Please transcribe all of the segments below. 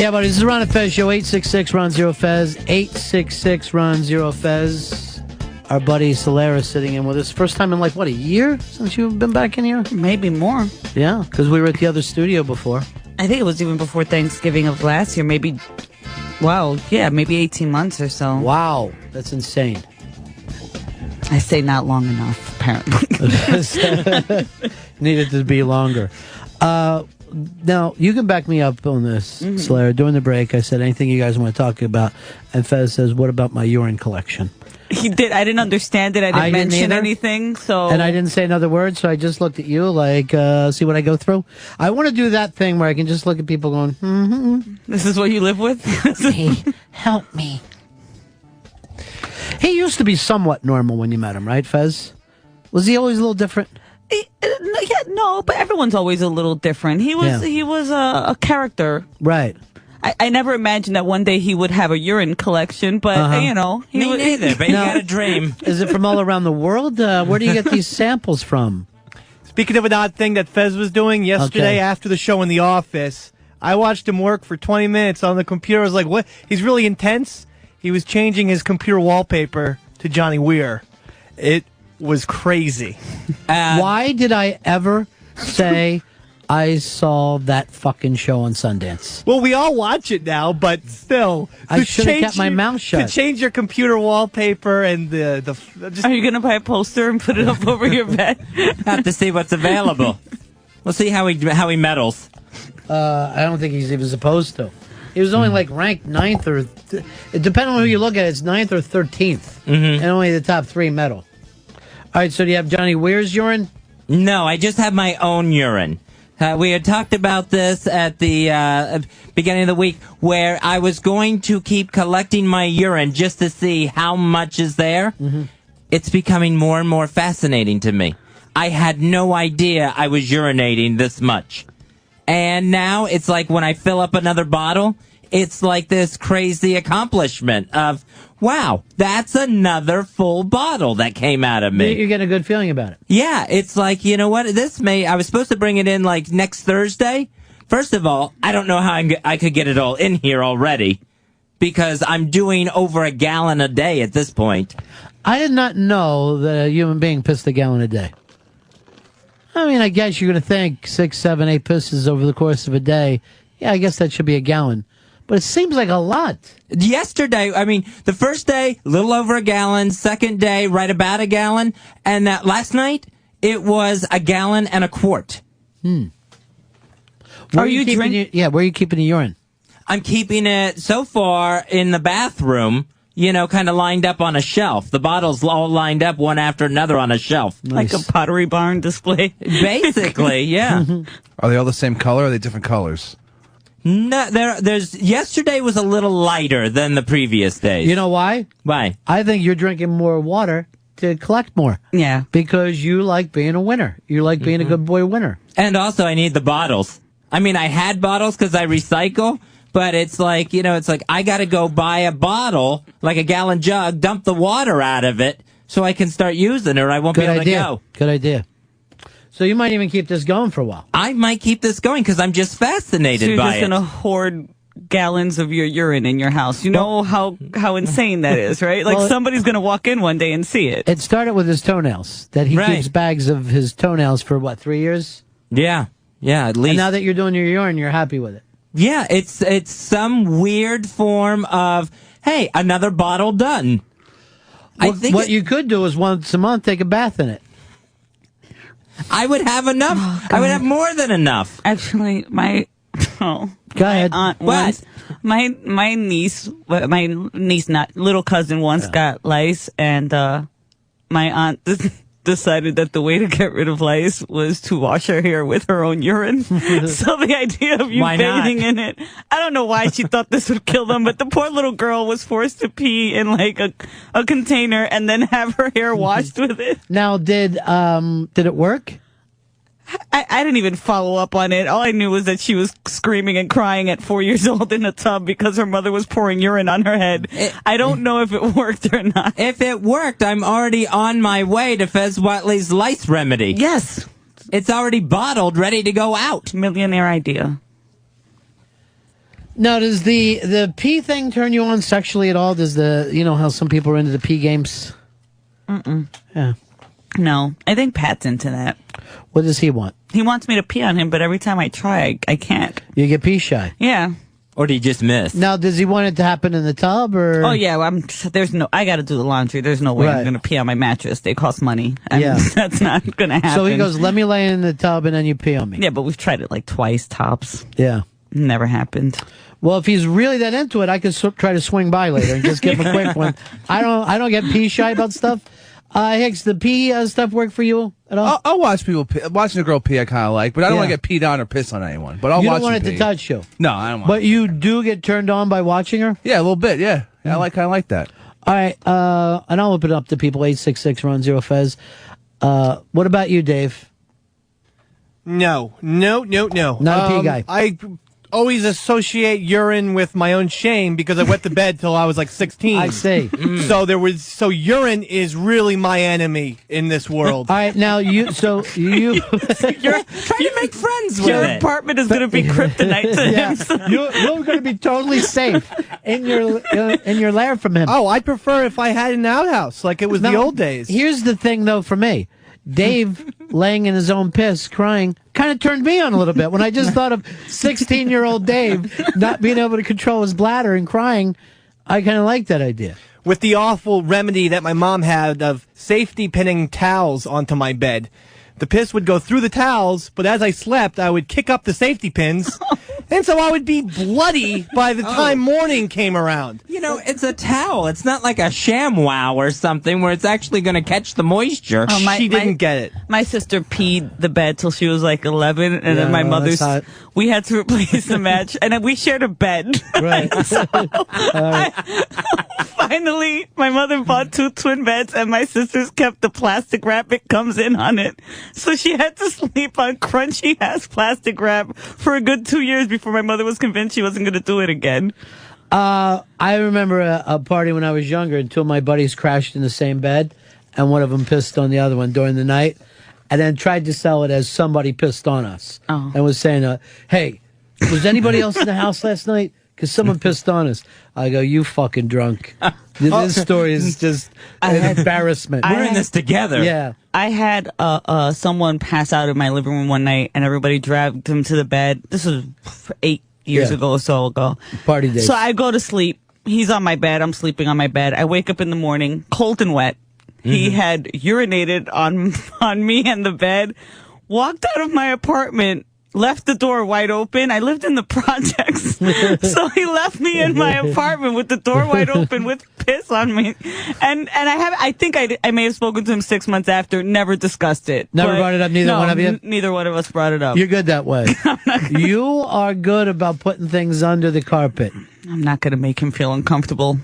Yeah, buddy, this is Ron and Fez Show, 866-RON-0-FEZ, 866-RON-0-FEZ. Our buddy Solera sitting in with us. First time in, like, what, a year since you've been back in here? Maybe more. Yeah, because we were at the other studio before. I think it was even before Thanksgiving of last year. Maybe, maybe 18 months or so. Wow, that's insane. I say not long enough, apparently. Needed to be longer. Now, you can back me up on this, Slayer. During the break, I said, anything you guys want to talk about? And Fez says, what about my urine collection? He did. I didn't understand it. I didn't mention anything. And I didn't say another word, so I just looked at you like, see what I go through? I want to do that thing where I can just look at people going, This is what you live with? Help me. He used to be somewhat normal when you met him, right, Fez? Was he always a little different? No, but everyone's always a little different. He was a character. Right. I never imagined that one day he would have a urine collection, but, Me neither, but you got a dream. Is it from all around the world? Where do you get these samples from? Speaking of an odd thing that Fez was doing yesterday after the show in the office, I watched him work for 20 minutes on the computer. I was like, what? He's really intense. He was changing his computer wallpaper to Johnny Weir. It was crazy. Why did I ever say I saw that fucking show on Sundance? Well, we all watch it now, but still. I should have kept my mouth shut. To change your computer wallpaper and Are you going to buy a poster and put it up over your bed? Have to see what's available. We'll see how he meddles. I don't think he's even supposed to. He was only like ranked 9th or... depending on who you look at, it's 9th or 13th. And only the top 3 medal. All right, so do you have Johnny Weir's urine? No, I just have my own urine. We had talked about this at the beginning of the week, where I was going to keep collecting my urine just to see how much is there. It's becoming more and more fascinating to me. I had no idea I was urinating this much. And now it's like when I fill up another bottle, it's like this crazy accomplishment of, wow, that's another full bottle that came out of me. You're getting a good feeling about it. Yeah, it's like, you know what, I was supposed to bring it in like next Thursday. First of all, I don't know how I could get it all in here already, because I'm doing over a gallon a day at this point. I did not know that a human being pissed a gallon a day. I mean, I guess you're going to think 6, 7, 8 pisses over the course of a day. Yeah, I guess that should be a gallon. But it seems like a lot. Yesterday, I mean, the first day, a little over a gallon. Second day, right about a gallon. And that last night, it was a gallon and a quart. Where are you drinking? Where are you keeping the urine? I'm keeping it, so far, in the bathroom, kind of lined up on a shelf. The bottles all lined up one after another on a shelf. Nice. Like a Pottery Barn display? Basically, yeah. Are they all the same color, or are they different colors? No, yesterday was a little lighter than the previous days. You know why? Why? I think you're drinking more water to collect more. Yeah. Because you like being a winner. You like being a good boy winner. And also, I need the bottles. I mean, I had bottles because I recycle, but it's like, I got to go buy a bottle, like a gallon jug, dump the water out of it so I can start using it, or I won't be able to go. Good idea. So you might even keep this going for a while. I might keep this going because I'm just fascinated by it. So you're just going to hoard gallons of your urine in your house. You know how insane that is, right? Like somebody's going to walk in one day and see it. It started with his toenails, that he keeps bags of his toenails for, 3 years? Yeah, at least. And now that you're doing your urine, you're happy with it. Yeah, it's some weird form of, hey, another bottle done. Well, what you could do is once a month take a bath in it. I would have enough. I would have more than enough. Actually, Go ahead. Aunt once, my niece, not little cousin once got lice, and my aunt decided that the way to get rid of lice was to wash her hair with her own urine. So the idea of you bathing in it, I don't know why she thought this would kill them, but the poor little girl was forced to pee in like a container and then have her hair washed with it. Now, did it work? I didn't even follow up on it. All I knew was that she was screaming and crying at 4 years old in a tub because her mother was pouring urine on her head. I don't know if it worked or not. If it worked, I'm already on my way to Fez Watley's lice remedy. Yes. It's already bottled, ready to go out. Millionaire idea. Now, does the pee thing turn you on sexually at all? Does how some people are into the pee games? Mm-mm. Yeah. No, I think Pat's into that. What does he want? He wants me to pee on him, but every time I try, I can't. You get pee shy. Yeah. Or do you just miss? Now, does he want it to happen in the tub or? Oh yeah, I got to do the laundry. There's no way Right. I'm going to pee on my mattress. They cost money. And Yeah. that's not going to happen. So he goes, "Let me lay in the tub and then you pee on me." Yeah, but we've tried it like twice tops. Yeah. Never happened. Well, if he's really that into it, I could try to swing by later and just give him a quick one. I don't get pee shy about stuff. Hicks, the pee stuff work for you at all? I'll watch people pee. Watching a girl pee, I kind of like, but I don't Yeah. want to get peed on or piss on anyone. But I'll You watch don't want them it pee. to touch you. No, I don't want. But you do get turned on by watching her? Yeah, a little bit. Yeah, I kind of like that. All right, and I'll open it up to people, 866-RON-0-FEZ. What about you, Dave? No. Not a pee guy. I always associate urine with my own shame because I wet the bed till I was like 16. I see. So urine is really my enemy in this world. All right, now you. You're trying to make friends with Your it. apartment is going to be kryptonite to Yeah, him. So. you're going to be totally safe in your lair from him. Oh, I'd prefer if I had an outhouse like it was the Now, old days. Here's the thing, though, for me. Dave laying in his own piss, crying, kind of turned me on a little bit. When I just thought of 16-year-old Dave not being able to control his bladder and crying, I kind of like that idea. With the awful remedy that my mom had of safety pinning towels onto my bed. The piss would go through the towels, but as I slept, I would kick up the safety pins, and so I would be bloody by the time morning came around. You know, it's a towel. It's not like a ShamWow or something where it's actually going to catch the moisture. Oh, She didn't get it. My sister peed the bed till she was like 11, and then my Yeah, mother's. that's hot. We had to replace the match, and then we shared a bed. Right. Finally, my mother bought 2 twin beds, and my sister's kept the plastic wrap it comes in on it. So she had to sleep on crunchy ass plastic wrap for a good 2 years before my mother was convinced she wasn't going to do it again. I remember a party when I was younger, and 2 of my buddies crashed in the same bed, and one of them pissed on the other one during the night, and then tried to sell it as somebody pissed on us. Oh. And was saying, hey, was anybody else in the house last night? Because someone pissed on us. I go, you fucking drunk. This story is just an embarrassment. We're in this together. Yeah. I had someone pass out in my living room one night, and everybody dragged him to the bed. This was 8 years Yeah. ago or so ago. Party days. So I go to sleep. He's on my bed. I'm sleeping on my bed. I wake up in the morning, cold and wet. He had urinated on me and the bed, walked out of my apartment, left the door wide open. I lived in the projects. So he left me in my apartment with the door wide open with piss on me. And I think I may have spoken to him 6 months after, never discussed it. Never But brought it up, neither no, one of you? Neither one of us brought it up. You're good that way. You are good about putting things under the carpet. I'm not going to make him feel uncomfortable.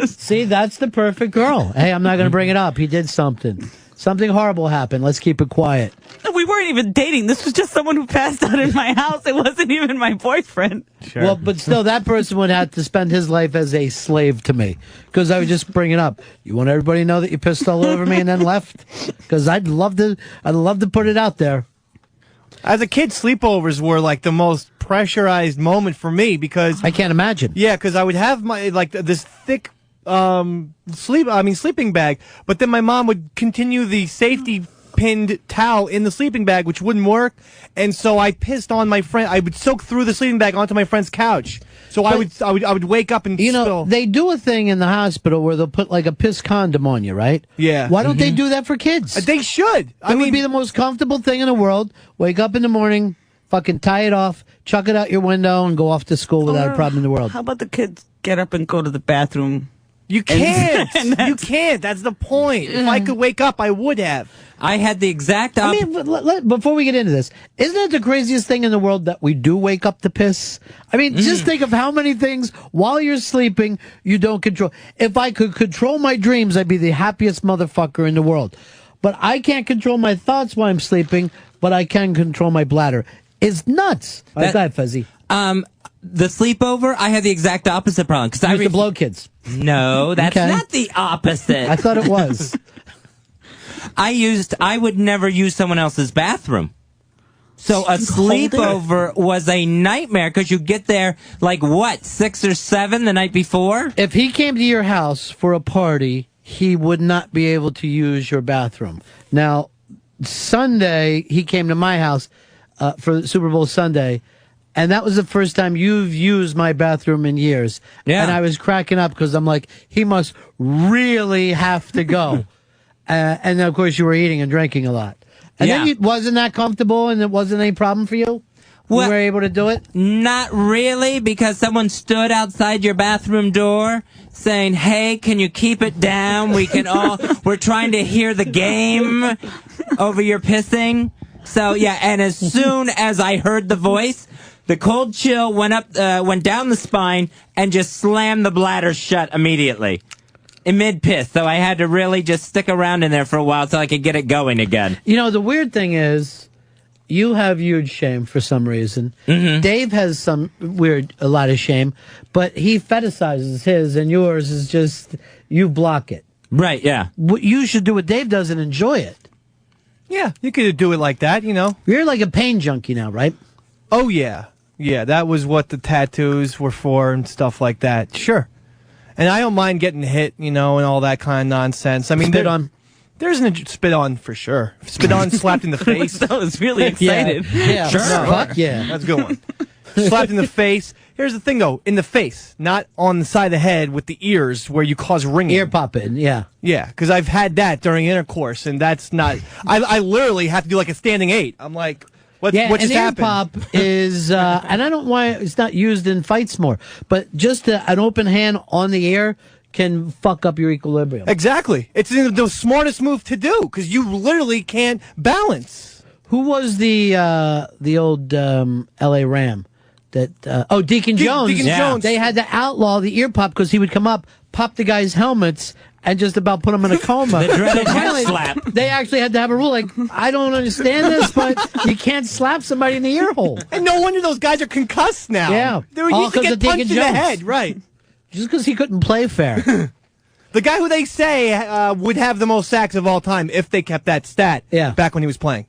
See, that's the perfect girl. Hey, I'm not going to bring it up. He did something. Something horrible happened. Let's keep it quiet. We weren't even dating. This was just someone who passed out in my house. It wasn't even my boyfriend. Sure. Well, but still, that person would have to spend his life as a slave to me. Because I would just bring it up. You want everybody to know that you pissed all over me and then left? Because I'd love to put it out there. As a kid, sleepovers were like the most pressurized moment for me because I can't imagine. yeah, because I would have my this thick sleeping bag, but then my mom would continue the safety pinned towel in the sleeping bag, which wouldn't work, and so I pissed on my friend. I would soak through the sleeping bag onto my friend's couch. So I would wake up and You know, spill. they do a thing in the hospital where they'll put like a piss condom on you, right? Yeah. Why don't they do that for kids? They should. It would be the most comfortable thing in the world. Wake up in the morning, fucking tie it off, chuck it out your window, and go off to school without a problem in the world. How about the kids get up and go to the bathroom? You can't. You can't. That's the point. If I could wake up, I would have. I had the exact I opposite. mean, before we get into this, isn't it the craziest thing in the world that we do wake up to piss? I mean, just think of how many things while you're sleeping you don't control. If I could control my dreams, I'd be the happiest motherfucker in the world. But I can't control my thoughts while I'm sleeping, but I can control my bladder. It's nuts. Go ahead, Fezzy. The sleepover, I had the exact opposite problem. Because I used to blow kids. No, that's Okay. not the opposite. I thought it was. I would never use someone else's bathroom. So a Hold it. sleepover was a nightmare because you get there like what, 6 or 7 the night before? If he came to your house for a party, he would not be able to use your bathroom. Now, Sunday, he came to my house for Super Bowl Sunday, and that was the first time you've used my bathroom in years. Yeah. And I was cracking up because I'm like, he must really have to go. And then, of course, you were eating and drinking a lot. And Yeah. then you wasn't that comfortable and it wasn't any problem for you? Well, you were able to do it? Not really, because someone stood outside your bathroom door saying, "Hey, can you keep it down? We're trying to hear the game over your pissing." So yeah, and as soon as I heard the voice, the cold chill went down the spine and just slammed the bladder shut immediately. In mid-piss, so I had to really just stick around in there for a while so I could get it going again. You know, the weird thing is, you have huge shame for some reason. Mm-hmm. Dave has a lot of shame, but he fetishizes his, and yours is just, you block it. Right, yeah. What you should do what Dave does and enjoy it. Yeah, you could do it like that, you know. You're like a pain junkie now, right? Oh, yeah. Yeah, that was what the tattoos were for and stuff like that. Sure. And I don't mind getting hit, you know, and all that kind of nonsense. I mean, Spit on. There's a spit on for sure. Spit on, slapped in the face. That was really excited. Yeah, Sure. Fuck yeah. That's a good one. Slapped in the face. Here's the thing, though. In the face, not on the side of the head with the ears where you cause ringing. Ear popping, yeah. Yeah, because I've had that during intercourse, and that's not... I literally have to do like a standing 8. I'm like... What just an ear happened? pop is, and I don't know why it's not used in fights more, but just an open hand on the ear can fuck up your equilibrium. Exactly. It's the smartest move to do because you literally can't balance. Who was the old L.A. Ram? Deacon Jones. Deacon Jones. They had to outlaw the ear pop because he would come up, pop the guy's helmets, and just about put him in a coma. The dreaded So head finally, slap. They actually had to have a rule like, I don't understand this, but you can't slap somebody in the ear hole. And no wonder those guys are concussed now. Yeah. They were All used to 'cause get of Deacon punched in the Jones. head. Right. Just because he couldn't play fair. The guy who they say would have the most sacks of all time if they kept that stat back when he was playing.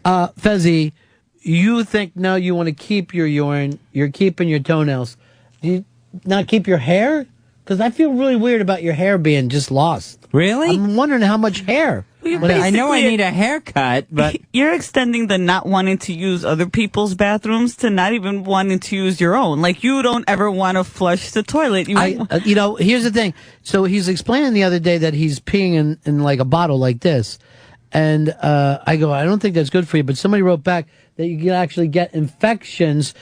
Fezzy, you think now you want to keep your urine, you're keeping your toenails. Do you not keep your hair? Because I feel really weird about your hair being just lost. Really? I'm wondering how much hair. I know I need a haircut, but... You're extending the not wanting to use other people's bathrooms to not even wanting to use your own. Like, you don't ever want to flush the toilet. You know, here's the thing. So he's explaining the other day that he's peeing in like a bottle like this. And I go, I don't think that's good for you. But somebody wrote back that you can actually get infections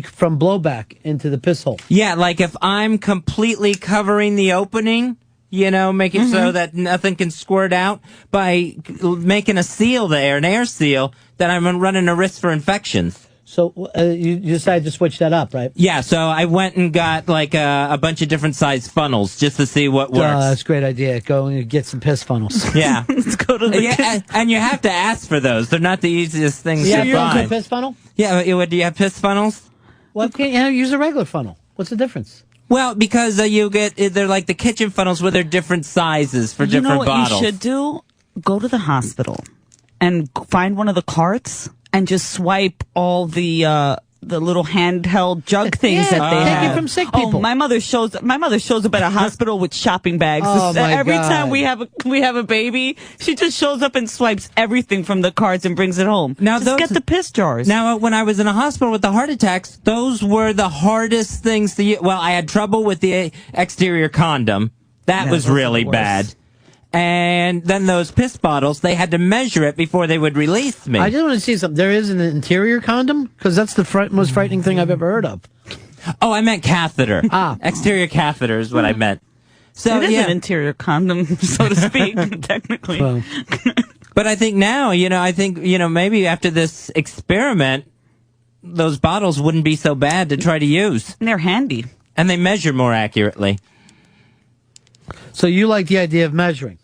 from blowback into the piss hole. Yeah, like if I'm completely covering the opening, you know, making so that nothing can squirt out, by making a seal there, an air seal, then I'm running a risk for infections. So you decided to switch that up, right? Yeah, so I went and got like a bunch of different size funnels just to see what works. That's a great idea. Go and get some piss funnels. Yeah. Let's go to the and you have to ask for those. They're not the easiest things Yeah, to you want a find. piss funnel? Yeah, do you have piss funnels? Why can't you use a regular funnel? What's the difference? Well, because they're like the kitchen funnels where they're different sizes for You different know what bottles. you should do? Go to the hospital and find one of the carts and just swipe all the little handheld jug things that they take have. it from sick people. Oh, my mother shows up at a hospital with shopping bags. Oh, my Every God. time we have a baby, she just shows up and swipes everything from the carts and brings it home. Now just get the piss jars. Now, when I was in a hospital with the heart attacks, those were the hardest things to use. Well, I had trouble with the exterior condom. That was those are really the worst. bad. And then those piss bottles, they had to measure it before they would release me. I just want to see something. There is an interior condom? Because that's the most frightening thing I've ever heard of. Oh, I meant catheter. Exterior catheter is what I meant. So, it is an interior condom, so to speak, technically. Well, But I think now, maybe after this experiment, those bottles wouldn't be so bad to try to use. And they're handy. And they measure more accurately. so you like the idea of measuring?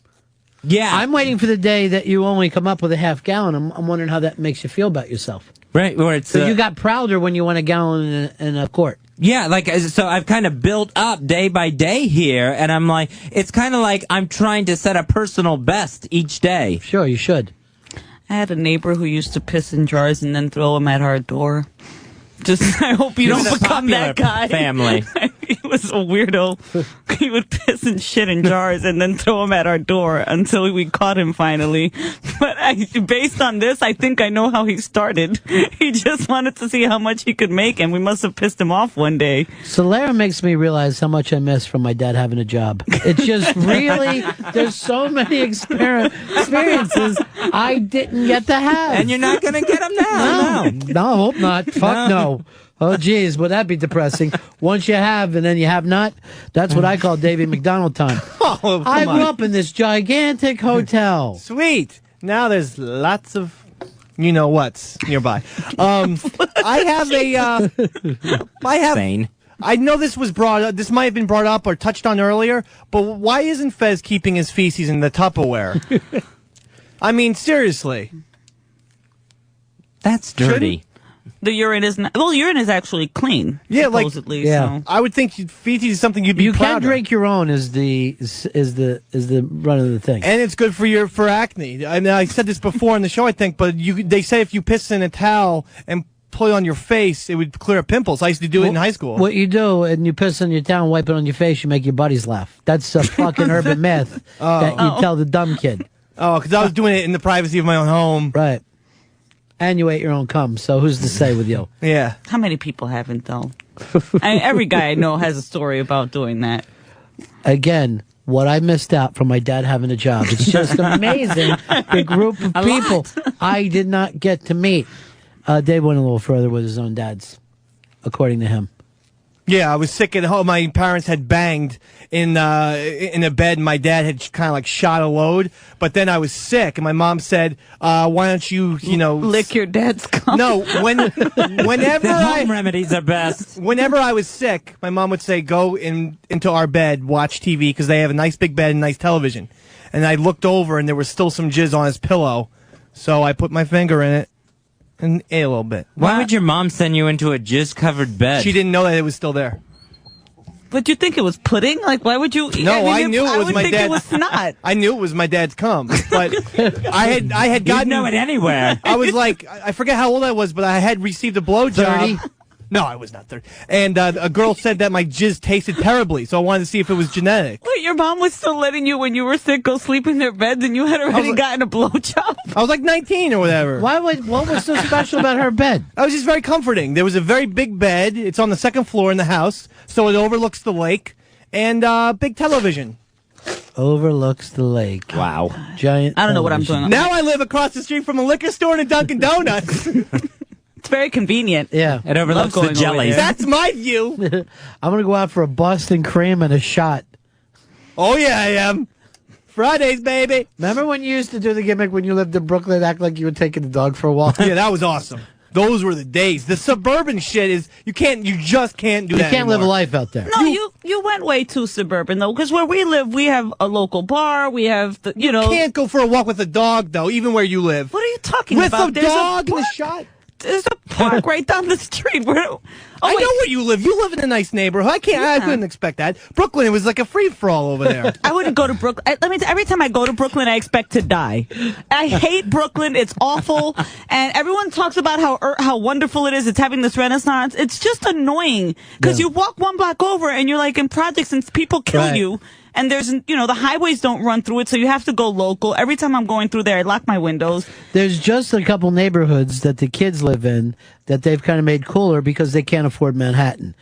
Yeah. I'm waiting for the day that you only come up with a half gallon. I'm wondering how that makes you feel about yourself. Right, where it's... So you got prouder when you won a gallon in a quart. Yeah, so I've kind of built up day by day here, and I'm like, it's kind of like I'm trying to set a personal best each day. Sure, you should. I had a neighbor who used to piss in jars and then throw them at our door. Just, I hope you don't become that guy. Family. He was a weirdo. He would piss and shit in jars and then throw them at our door until we caught him finally. But based on this, I think I know how he started. He just wanted to see how much he could make, and we must have pissed him off one day. Solera makes me realize how much I miss from my dad having a job. It's just really, there's so many experiences I didn't get to have. And you're not going to get them now. No, I hope not. Fuck no. Oh, geez, would that be depressing? Once you have and then you have not, that's what I call Davy McDonald time. Oh, I grew up in this gigantic hotel. Sweet. Now there's lots of you-know-whats nearby. I have Sane. I know this was brought up, this might have been brought up or touched on earlier, but why isn't Fez keeping his feces in the Tupperware? I mean, seriously. That's dirty. The urine is not, well, urine is actually clean. Yeah, like, supposedly, yeah. so. I would think feces is something you'd be You proud can of. drink your own is the run of the thing. And it's good for acne. And I said this before on the show, I think, but they say if you piss in a towel and put it on your face, it would clear up pimples. I used to do it in high school. What you do, and you piss in your towel, wipe it on your face, you make your buddies laugh. That's a fucking urban myth that you tell the dumb kid. Oh, because I was doing it in the privacy of my own home. Right. And you ate your own cum, so who's to say with you? Yeah. How many people haven't, though? Every guy I know has a story about doing that. Again, what I missed out from my dad having a job. It's just amazing the group of people I did not get to meet. Dave went a little further with his own dads, according to him. Yeah, I was sick at home. My parents had banged in a bed. My dad had kind of like shot a load, but then I was sick, and my mom said, "Why don't you, lick your dad's cum?" No, whenever Home remedies are best. whenever I was sick, my mom would say, "Go into our bed, watch TV," because they have a nice big bed and nice television. And I looked over, and there was still some jizz on his pillow, so I put my finger in it and ate a little bit. Why would your mom send you into a jizz-covered bed? She didn't know that it was still there. But you think it was pudding? Like, why would you? No, I knew it was my I would think dad. it was not. I knew it was my dad's cum, but I had You'd gotten. know it anywhere. I was like, I forget how old I was, but I had received a blowjob. 30? No, I was not 30. And a girl said that my jizz tasted terribly, so I wanted to see if it was genetic. Wait, your mom was still letting you, when you were sick, go sleep in their beds, and you had already like- gotten a blowjob? I was like 19 or whatever. What was so special about her bed? I was just very comforting. There was a very big bed. It's on the second floor in the house, so it overlooks the lake, and big television. Overlooks the lake. Wow. Giant. I don't know what I'm television. doing. Now I live across the street from a liquor store and a Dunkin' Donuts. It's very convenient. Yeah. It overlooks Love the going over jellies. there. That's my view. I'm going to go out for a Boston cream and a shot. Oh, yeah, I am. Fridays, baby. Remember when you used to do the gimmick when you lived in Brooklyn, act like you were taking the dog for a walk? Yeah, that was awesome. Those were the days. The suburban shit is, you just can't do You that can't live a anymore. life out there. No, you went way too suburban, though, because where we live, we have a local bar, we have, You can't go for a walk with a dog, though, even where you live. What are you talking With about? a dog and a shot? There's a park right down the street. I know where you live. You live in a nice neighborhood. I couldn't expect that. Brooklyn, it was like a free-for-all over there. I wouldn't go to Brooklyn. Every time I go to Brooklyn, I expect to die. I hate Brooklyn. It's awful. And everyone talks about how wonderful it is. It's having this renaissance. It's just annoying because you walk one block over and you're like in projects and people kill you. And there's, the highways don't run through it, so you have to go local. Every time I'm going through there, I lock my windows. There's just a couple neighborhoods that the kids live in that they've kind of made cooler because they can't afford Manhattan.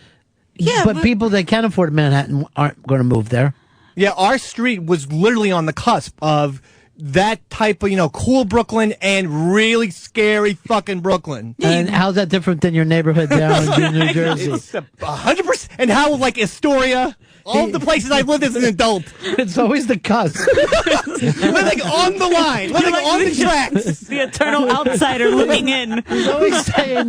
Yeah, but people that can afford Manhattan aren't going to move there. Yeah, our street was literally on the cusp of that type of, cool Brooklyn and really scary fucking Brooklyn. And how's that different than your neighborhood down in New Jersey? It's 100%. And how, like, Astoria, all the places I lived as an adult. It's always the cusp. Living on the line. Living on the tracks. The eternal outsider looking in. He's always saying,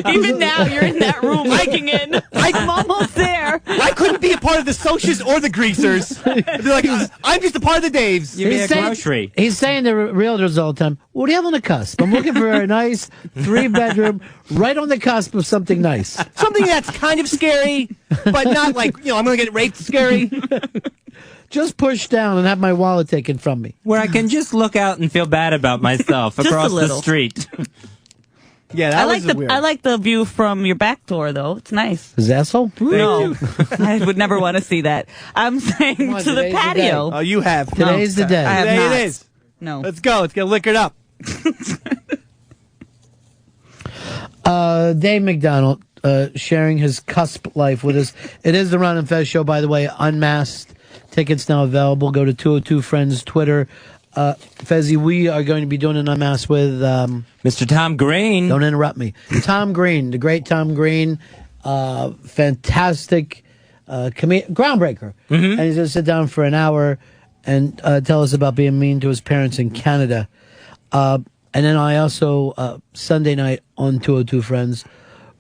Even now, you're in that room looking in. I'm almost there. I I couldn't be a part of the Socias or the Greasers. They're like, I'm just a part of the Daves. Give me a grocery. He's saying to realtors all the time, what do you have on the cusp? I'm looking for a nice 3-bedroom right on the cusp of something nice. Something that's kind of scary, but not like, I'm going to get raped scary. Just push down and have my wallet taken from me. Where I can just look out and feel bad about myself across the street. Yeah, that was weird. I like the view from your back door, though. It's nice. His asshole? No, I would never want to see that. I'm saying on, to the patio. Oh, you have. Today's the day. I have Today not. it is. No. Let's go. Let's get liquored up. Dave McDonald sharing his cusp life with us. It is the Ron and Fez show, by the way, unmasked. Tickets now available. Go to 202 Friends Twitter. Fezzy, we are going to be doing an unmasked with Mr. Tom Green. Don't interrupt me. Tom Green, the great Tom Green, fantastic groundbreaker. And he's going to sit down for an hour and tell us about being mean to his parents in Canada. And then I also, Sunday night on 202 Friends,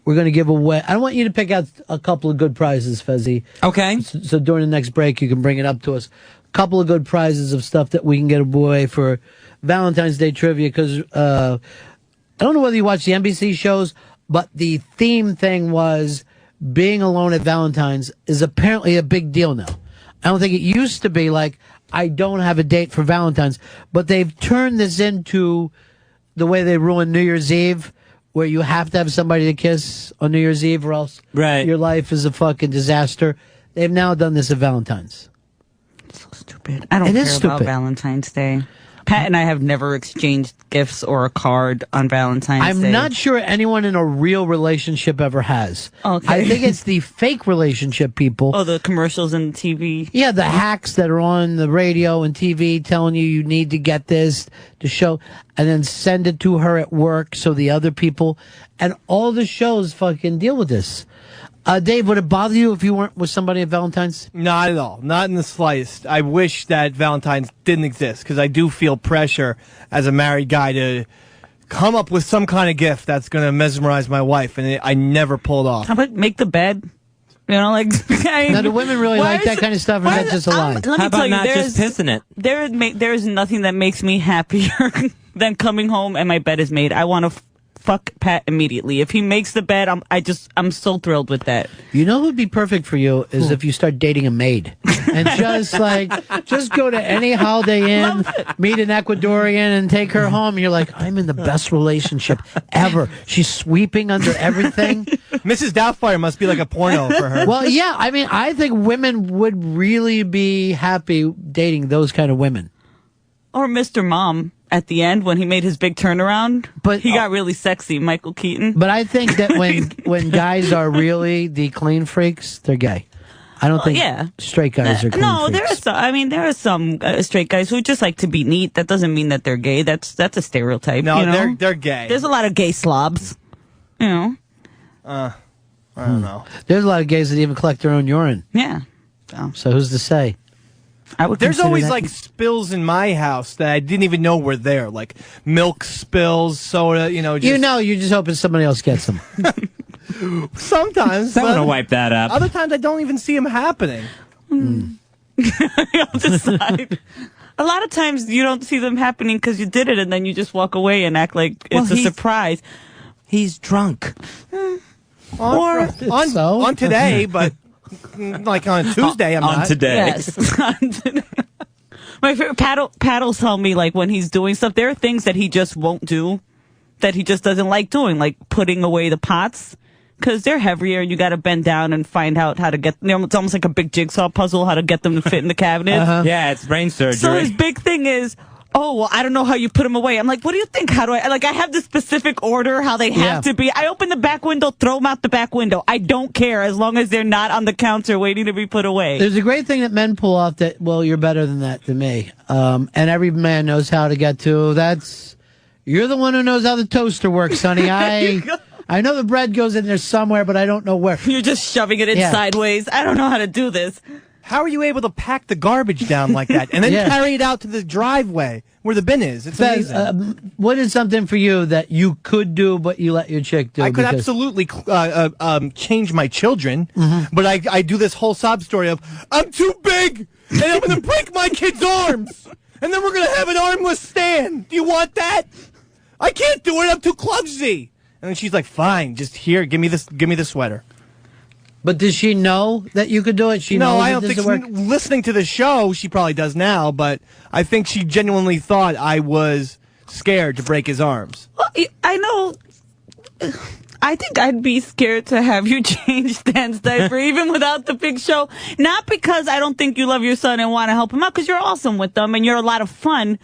we're going to give away. I want you to pick out a couple of good prizes, Fezzy. Okay. So during the next break, you can bring it up to us. A couple of good prizes of stuff that we can get away for Valentine's Day trivia. Because I don't know whether you watch the NBC shows, but the theme thing was being alone at Valentine's is apparently a big deal now. I don't think it used to be like, I don't have a date for Valentine's. But they've turned this into the way they ruined New Year's Eve, where you have to have somebody to kiss on New Year's Eve or else your life is a fucking disaster. They've now done this at Valentine's. So stupid. I don't care about Valentine's Day. Pat and I have never exchanged gifts or a card on Valentine's Day. I'm not sure anyone in a real relationship ever has. Okay. I think it's the fake relationship people. Oh, the commercials and TV. Yeah, the hacks that are on the radio and TV telling you need to get this to show, and then send it to her at work so the other people, and all the shows fucking deal with this. Dave, would it bother you if you weren't with somebody at Valentine's? Not at all. Not in the slightest. I wish that Valentine's didn't exist because I do feel pressure as a married guy to come up with some kind of gift that's going to mesmerize my wife, and I never pulled off. How about make the bed? Now, do women really like that kind of stuff, or is that just a lie? How about not just pissing it? There is nothing that makes me happier than coming home and my bed is made. I want to fuck Pat immediately. If he makes the bed, I'm so thrilled with that. You know who would be perfect for you is if you start dating a maid and just go to any Holiday Inn, meet an Ecuadorian, and take her home. And you're like, I'm in the best relationship ever. She's sweeping under everything. Mrs. Doubtfire must be like a porno for her. Well, yeah. I mean, I think women would really be happy dating those kind of women. Or Mr. Mom at the end when he made his big turnaround. But he got really sexy, Michael Keaton. But I think that when guys are really the clean freaks, they're gay. I don't think straight guys are clean freaks. There are some straight guys who just like to be neat. That doesn't mean that they're gay. That's a stereotype. No, they're gay. There's a lot of gay slobs. I don't know. There's a lot of gays that even collect their own urine. Yeah. So who's to say? There's always like spills in my house that I didn't even know were there, like milk spills, soda. You're just hoping somebody else gets them. Sometimes someone will wipe that up. Other times I don't even see them happening. I'll decide. A lot of times you don't see them happening because you did it, and then you just walk away and act like it's a surprise. He's drunk. On today, but. Like on Tuesday, I'm not. On today. Yes. My favorite Pat'll tell me, like, when he's doing stuff, there are things that he just won't do, that he just doesn't like doing, like putting away the pots, because they're heavier and you got to bend down and find out how to get, it's almost like a big jigsaw puzzle, how to get them to fit in the cabinet. Yeah, it's brain surgery. So his big thing is, oh, well, I don't know how you put them away. I'm like, what do you think? How do I have the specific order, how they have to be. I open the back window, throw them out the back window. I don't care as long as they're not on the counter waiting to be put away. There's a great thing that men pull off that, well, you're better than that to me. And every man knows how to get to. You're the one who knows how the toaster works, honey. I know the bread goes in there somewhere, but I don't know where. You're just shoving it in sideways. I don't know how to do this. How are you able to pack the garbage down like that and then carry it out to the driveway where the bin is? It's amazing. What is something for you that you could do, but you let your chick do? I could absolutely change my children, but I do this whole sob story of, I'm too big, and I'm going to break my kid's arms, and then we're going to have an armless stand. Do you want that? I can't do it. I'm too clumsy. And then she's like, fine, just here, give me the sweater. But does she know that you could do it? No, I don't think listening to the show, she probably does now, but I think she genuinely thought I was scared to break his arms. Well, I know. I think I'd be scared to have you change Stan's diaper, even without the big show. Not because I don't think you love your son and want to help him out, because you're awesome with them and you're a lot of fun,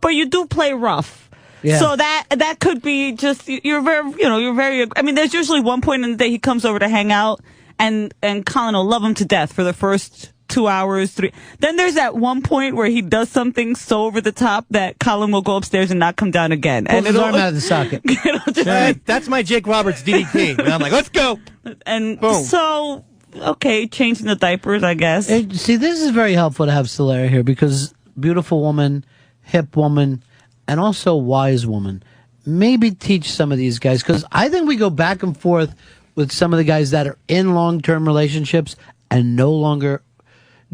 but you do play rough. Yeah. So that could be just, you're very, I mean, there's usually one point in the day he comes over to hang out, and Colin will love him to death for the first 2 hours, 3. Then there's that one point where he does something so over the top that Colin will go upstairs and not come down again. Pulls his arm out of the socket. That's my Jake Roberts DDT. And I'm like, let's go. And boom. So, okay, changing the diapers, I guess. See, this is very helpful to have Solaire here because beautiful woman, hip woman, and also wise woman. Maybe teach some of these guys, because I think we go back and forth with some of the guys that are in long-term relationships and no longer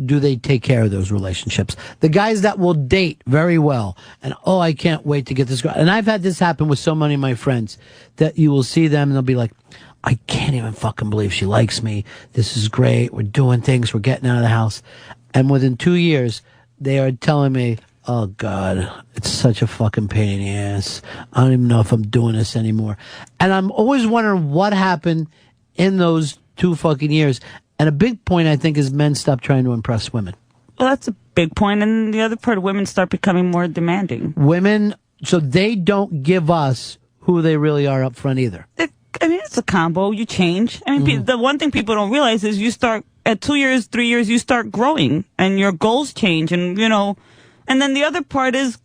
do they take care of those relationships. The guys that will date very well and, oh, I can't wait to get this girl. And I've had this happen with so many of my friends that you will see them and they'll be like, I can't even fucking believe she likes me. This is great. We're doing things. We're getting out of the house. And within 2 years, they are telling me, oh, God, it's such a fucking pain in the ass. I don't even know if I'm doing this anymore. And I'm always wondering what happened in those 2 fucking years. And a big point, I think, is men stop trying to impress women. Well, that's a big point. And the other part of women start becoming more demanding. Women, so they don't give us who they really are up front either. I mean, it's a combo. You change. I mean, the one thing people don't realize is you start, at 2 years, 3 years, you start growing. And your goals change. And, you know... And then the other part is,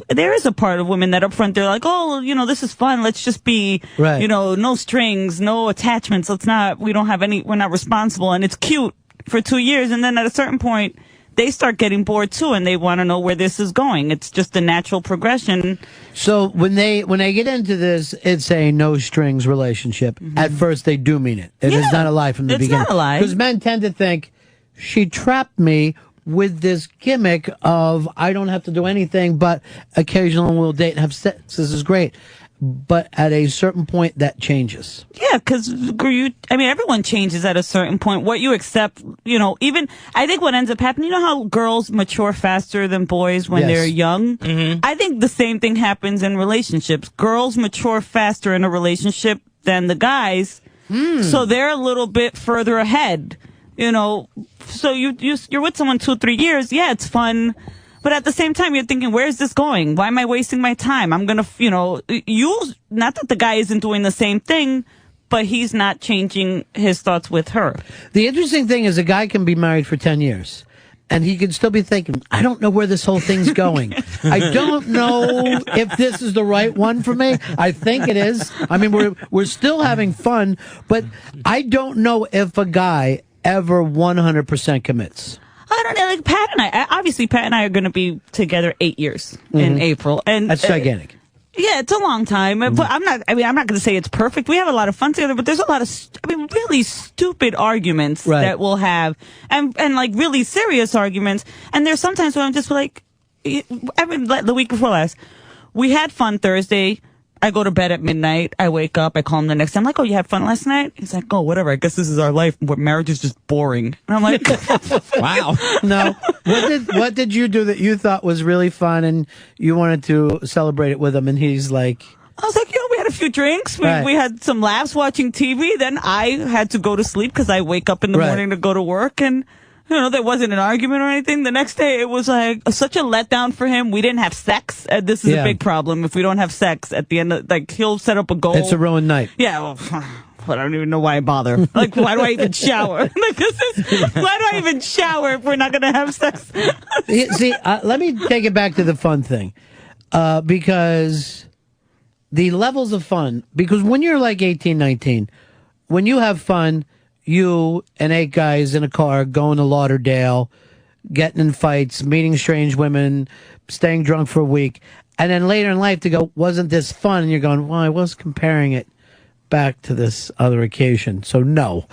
there is a part of women that up front, they're like, oh, you know, this is fun. Let's just be, you know, no strings, no attachments. We're not responsible. And it's cute for 2 years. And then at a certain point, they start getting bored too. And they want to know where this is going. It's just a natural progression. So when they get into this, it's a no strings relationship. At first, they do mean it. It is not a lie from the beginning. It's not a lie. Because men tend to think, she trapped me with this gimmick of I don't have to do anything, but occasionally we'll date and have sex. This is great. But at a certain point, that changes. Yeah, because everyone changes at a certain point. What you accept, you know, even, I think what ends up happening, you know how girls mature faster than boys when they're young? I think the same thing happens in relationships. Girls mature faster in a relationship than the guys, so they're a little bit further ahead. You know, so you're with someone 2 or 3 years. Yeah, it's fun. But at the same time, you're thinking, where's this going? Why am I wasting my time? I'm going to, not that the guy isn't doing the same thing, but he's not changing his thoughts with her. The interesting thing is a guy can be married for 10 years. And he can still be thinking, I don't know where this whole thing's going. I don't know if this is the right one for me. I think it is. I mean, we're still having fun, but I don't know if a guy ever 100% commits. I don't know, like Pat and I are going to be together 8 years in April. And that's gigantic. Yeah, it's a long time, but I'm not going to say it's perfect. We have a lot of fun together, but there's a lot of, really stupid arguments that we'll have and like really serious arguments. And there's sometimes when I'm just like, the week before last, we had fun Thursday. I go to bed at midnight. I wake up. I call him the next day. I'm like, oh, you had fun last night? He's like, oh, whatever. I guess this is our life. Marriage is just boring. And I'm like, wow. No. What did you do that you thought was really fun and you wanted to celebrate it with him? And he's like... I was like, we had a few drinks. We had some laughs watching TV. Then I had to go to sleep because I wake up in the morning to go to work. And... there wasn't an argument or anything. The next day, it was like such a letdown for him. We didn't have sex. This is a big problem. If we don't have sex at the end of, he'll set up a goal. It's a ruined night. Yeah. Well, I don't even know why I bother. Like, why do I even shower? Why do I even shower if we're not going to have sex? See, let me take it back to the fun thing. Because the levels of fun, because when you're like 18, 19, when you have fun, you and 8 guys in a car going to Lauderdale, getting in fights, meeting strange women, staying drunk for a week, and then later in life to go, wasn't this fun? And you're going, well, I was comparing it back to this other occasion. So no.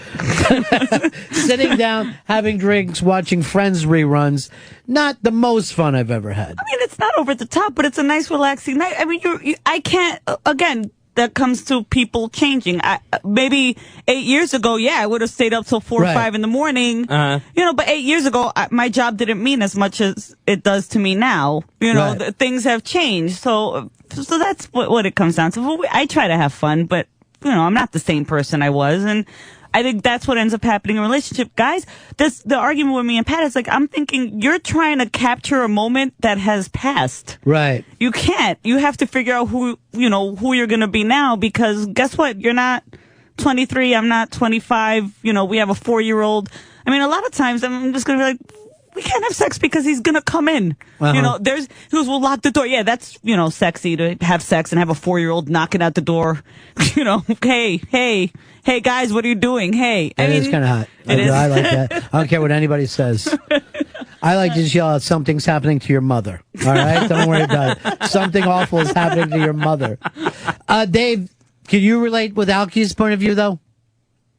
Sitting down, having drinks, watching Friends reruns, not the most fun I've ever had. I mean, it's not over the top, but it's a nice, relaxing night. I mean, I can't, again, that comes to people changing. Maybe 8 years ago, I would have stayed up till 4 or 5 in the morning. But 8 years ago, my job didn't mean as much as it does to me now. Things have changed. So that's what it comes down to. I try to have fun, but I'm not the same person I was, and I think that's what ends up happening in a relationship. Guys, the argument with me and Pat is like, I'm thinking you're trying to capture a moment that has passed. Right. You can't. You have to figure out who you're going to be now, because guess what? You're not 23. I'm not 25. We have a 4-year-old. I mean, a lot of times I'm just going to be like, we can't have sex because he's going to come in. He goes, we'll lock the door. Yeah, that's, sexy to have sex and have a 4-year-old knocking at the door. Hey, guys, what are you doing? Hey. It is kind of hot. I like that. I don't care what anybody says. I like to just yell out, something's happening to your mother. All right? Don't worry about it. Something awful is happening to your mother. Dave, can you relate with Alky's point of view, though?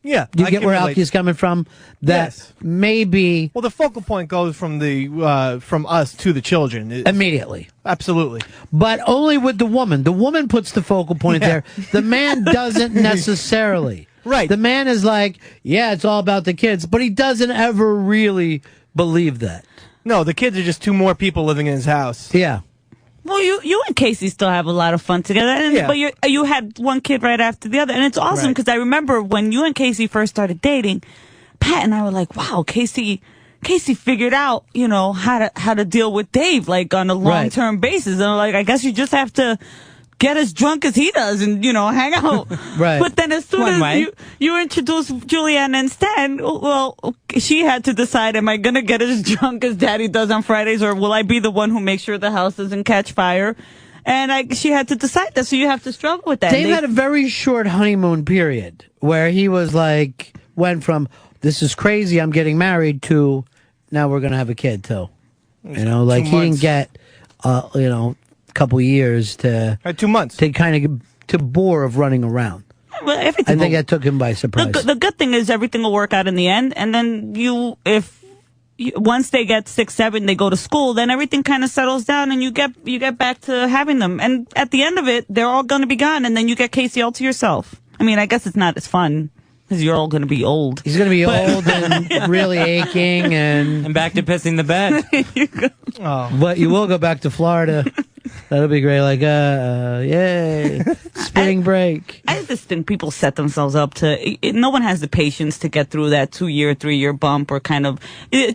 Yeah. Do you get where Alky's coming from? That maybe... Well, the focal point goes from from us to the children. Immediately. Absolutely. But only with the woman. The woman puts the focal point there. The man doesn't necessarily. Right. The man is like, yeah, it's all about the kids, but he doesn't ever really believe that. No, the kids are just 2 more people living in his house. Yeah. Well, you and Casey still have a lot of fun together, but you had one kid right after the other, and it's awesome because I remember when you and Casey first started dating, Pat and I were like, "Wow, Casey figured out, how to deal with Dave like on a long-term basis." And I'm like, I guess you just have to get as drunk as he does and, hang out. Right. But then as soon as you introduce Julianne and Stan, well, she had to decide, am I going to get as drunk as Daddy does on Fridays, or will I be the one who makes sure the house doesn't catch fire? And she had to decide that, so you have to struggle with that. Dave had a very short honeymoon period where he was like, went from, this is crazy, I'm getting married, to now we're going to have a kid, too. He didn't get, couple years to 2 months to kind of to bore of running around. Well, I think that took him by surprise. The good thing is everything will work out in the end, and then once they get 6, 7, they go to school, then everything kind of settles down, and you get back to having them. And at the end of it, they're all going to be gone, and then you get Casey all to yourself. I mean, I guess it's not as fun, because you're all going to be old. He's going to be old and really aching, and back to pissing the bed. You go. Oh. But you will go back to Florida. That'll be great. Like, yay, spring break. I just think people set themselves up to. No one has the patience to get through that 2-year, 3-year bump, or kind of.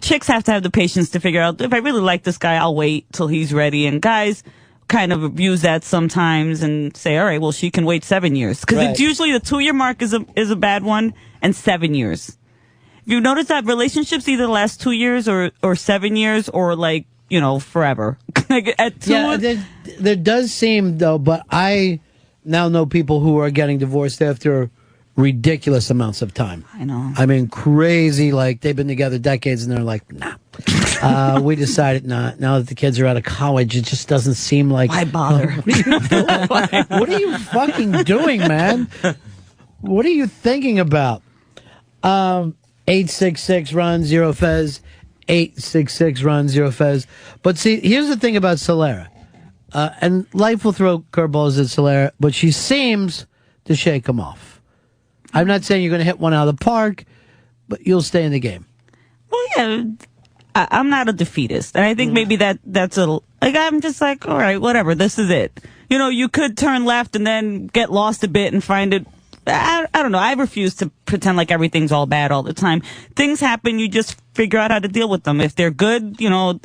Chicks have to have the patience to figure out, if I really like this guy, I'll wait till he's ready. And guys kind of abuse that sometimes and say, all right, well, she can wait 7 years, because it's usually the 2-year mark is a bad one, and 7 years. If you notice that relationships either last 2 years or 7 years, or like, forever. Like at 2. Yeah, there does seem, though, but I now know people who are getting divorced after ridiculous amounts of time. I know. I mean, crazy, like they've been together decades and they're like, nah. We decided not. Now that the kids are out of college, it just doesn't seem like... Why bother? What are you fucking doing, man? What are you thinking about? 866-RUN-0-FEZ. 866-RUN-0-FEZ. But see, here's the thing about Solera. And life will throw curveballs at Solera, but she seems to shake them off. I'm not saying you're going to hit one out of the park, but you'll stay in the game. Well, yeah, I'm not a defeatist. And I think maybe that's I'm just like, all right, whatever, this is it. You could turn left and then get lost a bit and find it. I don't know. I refuse to pretend like everything's all bad all the time. Things happen. You just figure out how to deal with them. If they're good,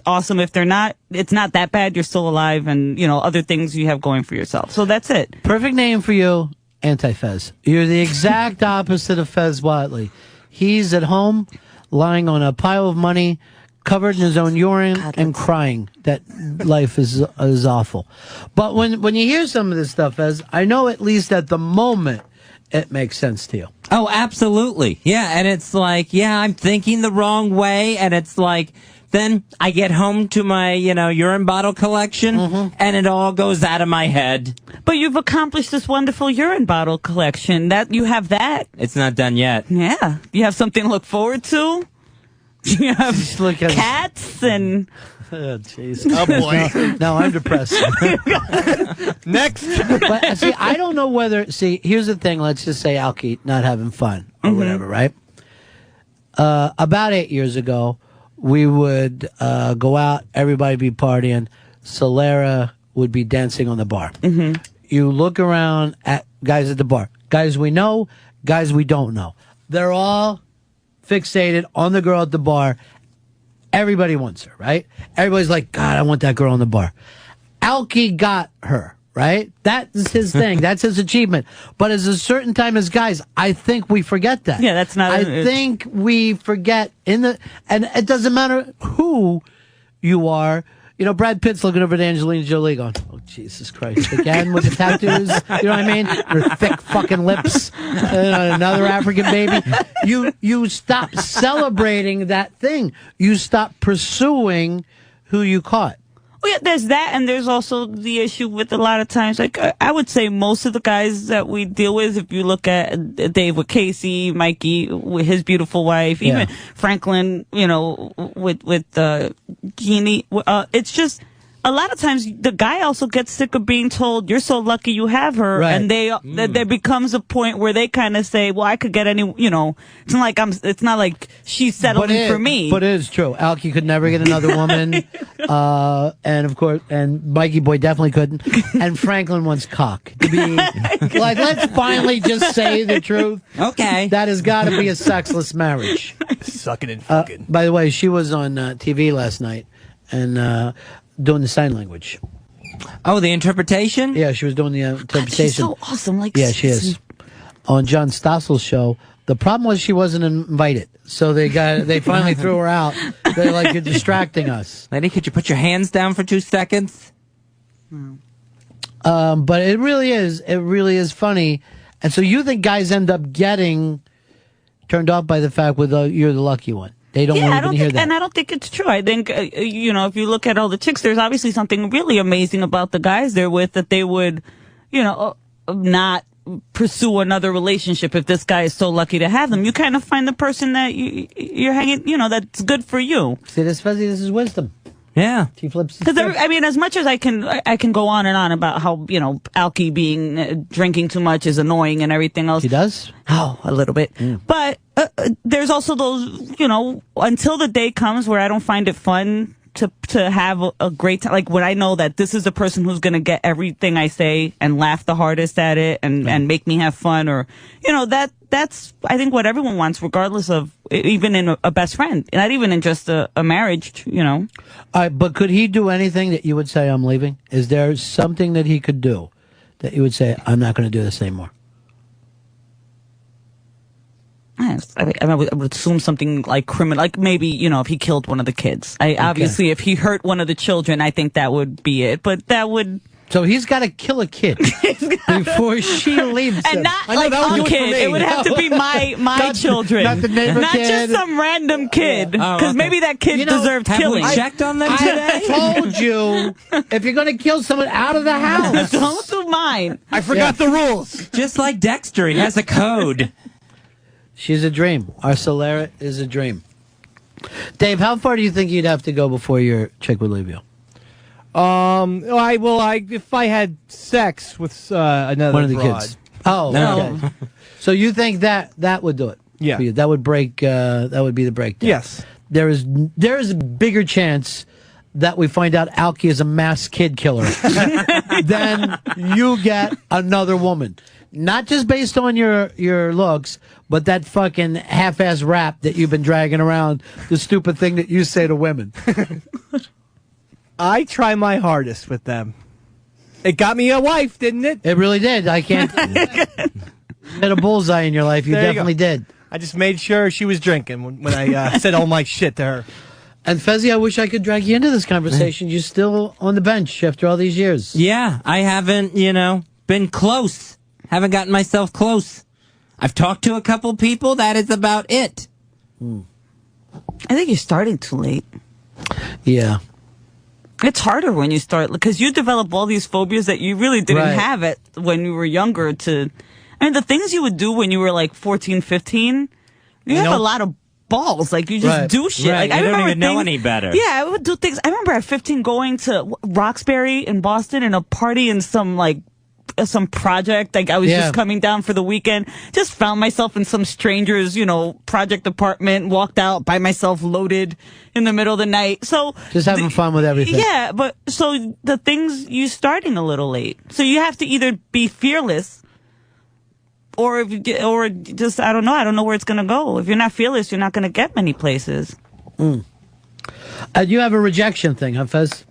awesome. If they're not, it's not that bad. You're still alive, and, other things you have going for yourself. So that's it. Perfect name for you, Anti-Fez. You're the exact opposite of Fez Watley. He's at home, lying on a pile of money, covered in his own urine, and crying that life is awful. But when you hear some of this stuff, Fez, I know at least at the moment, it makes sense to you. Oh, absolutely. Yeah, and it's like, yeah, I'm thinking the wrong way, and it's like, then I get home to my, urine bottle collection, and it all goes out of my head. But you've accomplished this wonderful urine bottle collection. That you have that. It's not done yet. Yeah. You have something to look forward to. You have cats and... Oh, jeez. Oh, boy. Now I'm depressed. Next. But see, I don't know whether. See, here's the thing. Let's just say Alki not having fun or whatever, right? About 8 years ago, we would go out, everybody be partying. Solera would be dancing on the bar. You look around at guys at the bar, guys we know, guys we don't know. They're all fixated on the girl at the bar. Everybody wants her, right? Everybody's like, God, I want that girl in the bar. Alki got her, right? That's his thing. That's his achievement. But at a certain time as guys, I think we forget that. Yeah, that's not... I think we forget and it doesn't matter who you are. Brad Pitt's looking over at Angelina Jolie going, oh, Jesus Christ, again with the tattoos? You know what I mean? Her thick fucking lips. Another African baby. You stop celebrating that thing. You stop pursuing who you caught. Well, yeah, there's that, and there's also the issue with a lot of times, like, I would say most of the guys that we deal with, if you look at Dave with Casey, Mikey with his beautiful wife, even Franklin, with Jeannie, it's just, a lot of times the guy also gets sick of being told, you're so lucky you have her, right. and there becomes a point where they kind of say, well, I could get any, it's not like she's settling for me. But it is true. Alki could never get another woman, and of course, and Mikey Boy definitely couldn't, and Franklin wants cock. To be, like, let's finally just say the truth. Okay. That has got to be a sexless marriage. Sucking and fucking. By the way, she was on TV last night, and, doing the sign language. Oh, the interpretation? Yeah, she was doing the interpretation. She's so awesome. Like, yeah, she is. On John Stossel's show, the problem was she wasn't invited, so they finally threw her out. They're like, you're distracting us. Lady, could you put your hands down for 2 seconds? But it really is funny. And so you think guys end up getting turned off by the fact you're the lucky one. They don't want to even hear that. And I don't think it's true. I think, if you look at all the chicks, there's obviously something really amazing about the guys they're with that they would, not pursue another relationship if this guy is so lucky to have them. You kind of find the person that you're hanging, that's good for you. See, this is wisdom. Yeah. She flips. Because as much as I can go on and on about how Alki being drinking too much is annoying and everything else. He does. Oh, a little bit. But there's also those, until the day comes where I don't find it fun to have a great time. Like when I know that this is the person who's going to get everything I say and laugh the hardest at it and make me have fun, or that's I think what everyone wants, regardless of, even in a best friend, not even in just a marriage, All right, but could he do anything that you would say, I'm leaving? Is there something that he could do that you would say, I'm not going to do this anymore? I would assume something like criminal, like maybe, if he killed one of the kids. Obviously, if he hurt one of the children, I think that would be it. But that would... So he's got to kill a kid before she leaves him. And not like a kid. It would have to be my children. Not the neighbor not kid. Just some random kid. Because maybe that kid deserved killing. Have we checked on them today? I told you, if you're going to kill someone, out of the house. Don't do mine. I forgot the rules. Just like Dexter, he has a code. She's a dream. Our Solera is a dream. Dave, how far do you think you'd have to go before your chick would leave you? If I had sex with another one of the broad. kids. Oh, no. Okay. So you think that would do it? Yeah. For you? That would break. That would be the breakdown. Yes. There is a bigger chance that we find out Alki is a mass kid killer then you get another woman. Not just based on your looks, but that fucking half-ass rap that you've been dragging around, the stupid thing that you say to women. I try my hardest with them. It got me a wife, didn't it? It really did. I can't... You had a bullseye in your life. You definitely did. I just made sure she was drinking when I said all my shit to her. And Fezzi, I wish I could drag you into this conversation. You're still on the bench after all these years. Yeah, I haven't, been close. Haven't gotten myself close. I've talked to a couple people. That is about it. I think you're starting too late. Yeah. It's harder when you start, because you develop all these phobias that you really didn't Right. have it when you were younger. I mean, the things you would do when you were like 14, 15, you have a lot of balls. Like, you just Right. do shit. Right. Like, You don't remember even know things- any better. Yeah, I would do things. I remember at 15 going to Roxbury in Boston and a party in some project. Like, I was Yeah. just coming down for the weekend. Just found myself in some stranger's, project apartment, walked out by myself, loaded in the middle of the night. So Just having fun with everything. yeah, but so the things you starting a little late. So you have to either be fearless or just I don't know where it's going to go. If you're not fearless, you're not going to get many places. You have a rejection thing, huh, Fez?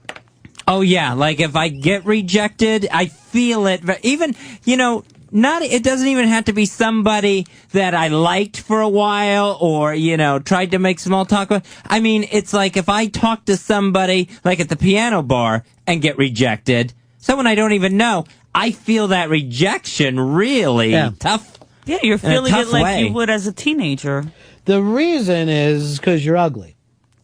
Oh yeah, like if I get rejected, I feel it. Even, it doesn't even have to be somebody that I liked for a while or, tried to make small talk with. I mean, it's like if I talk to somebody like at the piano bar and get rejected, someone I don't even know, I feel that rejection really tough. Yeah, you're feeling it tough like way. you would as a teenager. The reason is because you're ugly.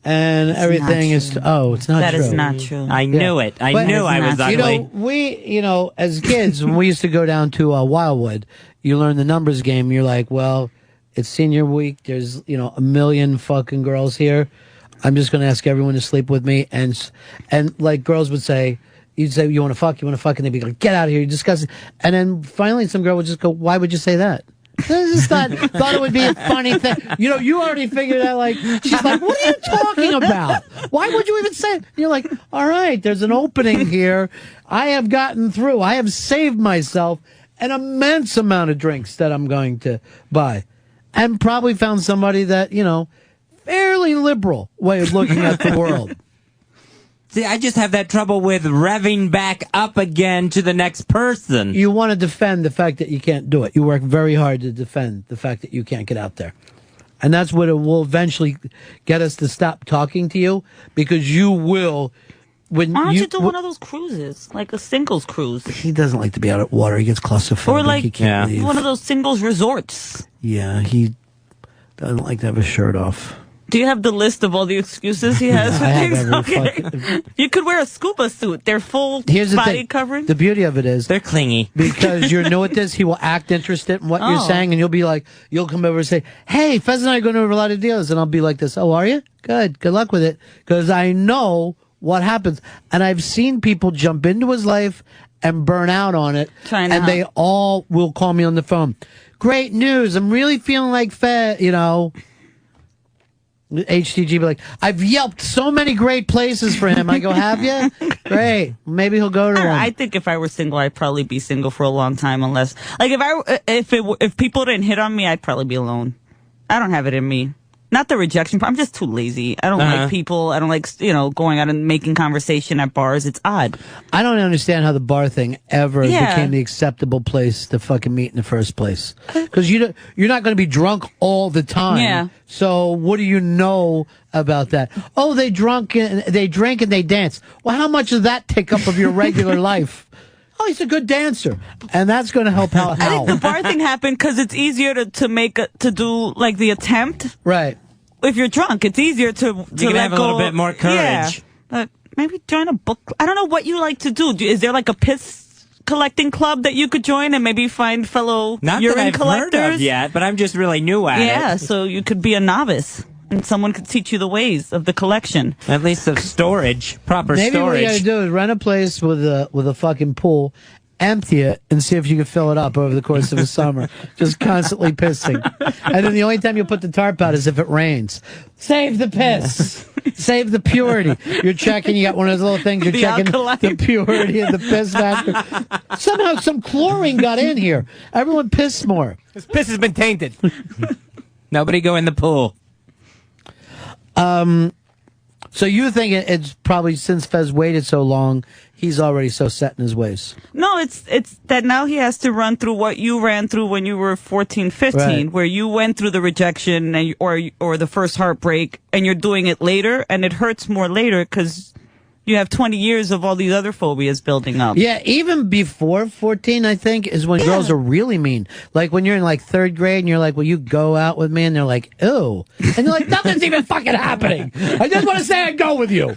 And everything is... it's not That true. is not true. I knew it. I But- knew I was You ugly. As kids, when we used to go down to Wildwood, you learn the numbers game. You're like, well, it's senior week. There's, a million fucking girls here. I'm just going to ask everyone to sleep with me. And like girls would say, you'd say, you want to fuck? And they'd be like, get out of here. You're disgusting. And then finally some girl would just go, why would you say that? I just thought it would be a funny thing. You already figured out, like, she's like, what are you talking about? Why would you even say it? And you're like, all right, there's an opening here. I have gotten through. I have saved myself an immense amount of drinks that I'm going to buy. And probably found somebody that, fairly liberal way of looking at the world. See, I just have that trouble with revving back up again to the next person. You want to defend the fact that you can't do it. You work very hard to defend the fact that you can't get out there. And that's what it will eventually get us to stop talking to you, because you will. Why don't you do one of those cruises, like a singles cruise? He doesn't like to be out at water. He gets claustrophobic. Or like he can't leave. one of those singles resorts. Yeah, he doesn't like to have his shirt off. Do you have the list of all the excuses he has for I have things? every Okay. You could wear a scuba suit. They're full Here's the body thing. covering. The beauty of it is, They're clingy. because you're new at this, he will act interested in what you're Oh. saying, and you'll be like, you'll come over and say, hey, Fez and I are going over a lot of deals, and I'll be like this, oh, are you? Good luck with it, because I know what happens, and I've seen people jump into his life and burn out on it, Trying to and they help. all will call me on the phone. Great news, I'm really feeling like Fez, HTG be like, I've yelped so many great places for him. I go, have you? Great. Maybe he'll go to one. I think if I were single, I'd probably be single for a long time, unless, like, if people didn't hit on me, I'd probably be alone. I don't have it in me. Not the rejection part. I'm just too lazy. I don't like people. I don't like, going out and making conversation at bars. It's odd. I don't understand how the bar thing ever Yeah. became the acceptable place to fucking meet in the first place. Because you're not going to be drunk all the time. Yeah. So what do you know about that? Oh, they drink and they dance. Well, how much does that take up of your regular life? Oh, he's a good dancer, and that's going to help out. I think the bar thing happened because it's easier to do like the attempt. Right. If you're drunk, it's easier to can let have a go. little bit more courage. Yeah. Maybe join a book. I don't know what you like to do. Is there like a piss collecting club that you could join and maybe find fellow Not urine that I've collectors? heard of yet, but I'm just really new at it. Yeah, so you could be a novice and someone could teach you the ways of the collection. At least of storage, proper Maybe what you got to storage. do is rent a place with a fucking pool, empty it, and see if you can fill it up over the course of a summer. Just constantly pissing. And then the only time you put the tarp out is if it rains. Save the piss. Save the purity. You're checking, you got one of those little things, you're The checking alkaline. the purity of the piss factor. Somehow some chlorine got in here. Everyone pissed more. This piss has been tainted. Nobody go in the pool. So you think it's probably since Fez waited so long, he's already so set in his ways. No, it's that now he has to run through what you ran through when you were 14, 15, Right. where you went through the rejection or the first heartbreak, and you're doing it later, and it hurts more later because you have 20 years of all these other phobias building up. Yeah, even before 14, I think, is when girls are really mean. Like when you're in like 3rd grade and you're like, will you go out with me? And they're like, ew. And you're like, nothing's even fucking happening. I just want to say I'd go with you.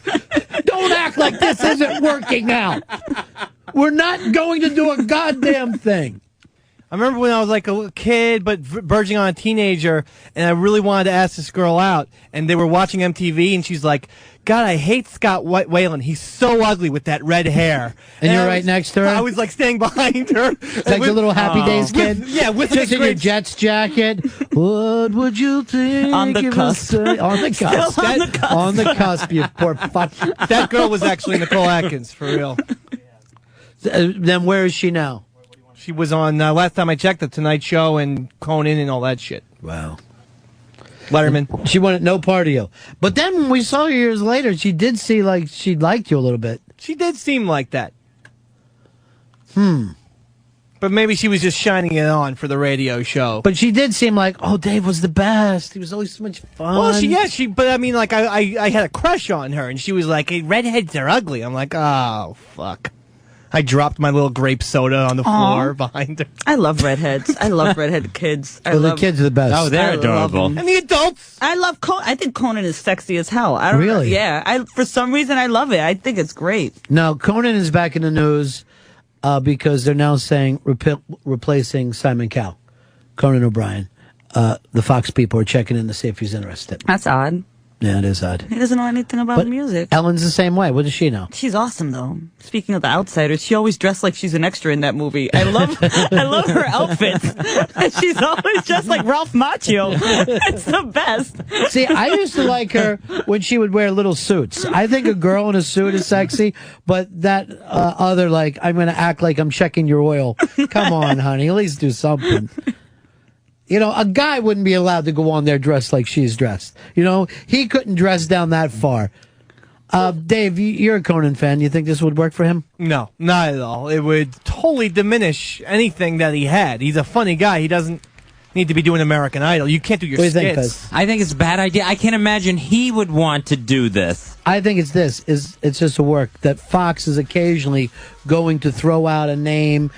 Don't act like this isn't working out. We're not going to do a goddamn thing. I remember when I was like a little kid, but verging on a teenager, and I really wanted to ask this girl out, and they were watching MTV, and she's like, God, I hate Scott Whalen. He's so ugly with that red hair. And you're right next to her? I was like standing behind her. Like a little Happy Days kid? With just in your Jets jacket. What would you think? On the cusp. On the cusp. Still on the cusp. On the cusp, you poor fuck. That girl was actually Nicole Atkins, for real. Then where is she now? She was on, last time I checked, The Tonight Show and Conan and all that shit. Wow. Letterman. She wanted no part of you. But then when we saw her years later, she did see like she liked you a little bit. She did seem like that. But maybe she was just shining it on for the radio show. But she did seem like, oh, Dave was the best. He was always so much fun. Well, but I mean, like, I had a crush on her, and she was like, hey, redheads are ugly. I'm like, oh, fuck. I dropped my little grape soda on the floor behind her. I love redheads. I love redhead kids. The kids are the best. Oh, they're adorable. And the adults. I love Conan. I think Conan is sexy as hell. I don't Really? Yeah. For some reason, I love it. I think it's great. Now, Conan is back in the news because they're now saying replacing Simon Cowell, Conan O'Brien. The Fox people are checking in to see if he's interested. That's odd. Yeah, it is odd. He doesn't know anything about But music. Ellen's the same way. What does she know? She's awesome, though. Speaking of The Outsiders, she always dressed like she's an extra in that movie. I love her outfits. She's always dressed like Ralph Macchio. It's the best. See, I used to like her when she would wear little suits. I think a girl in a suit is sexy, but that other, like, I'm going to act like I'm checking your oil. Come on, honey. At least do something. You know, a guy wouldn't be allowed to go on there dressed like she's dressed. You know, he couldn't dress down that far. Dave, you're a Conan fan. You think this would work for him? No, not at all. It would totally diminish anything that he had. He's a funny guy. He doesn't need to be doing American Idol. You can't do your What do you think, skits. Fez? I think it's a bad idea. I can't imagine he would want to do this. I think it's this. It's just a work that Fox is occasionally going to throw out a name.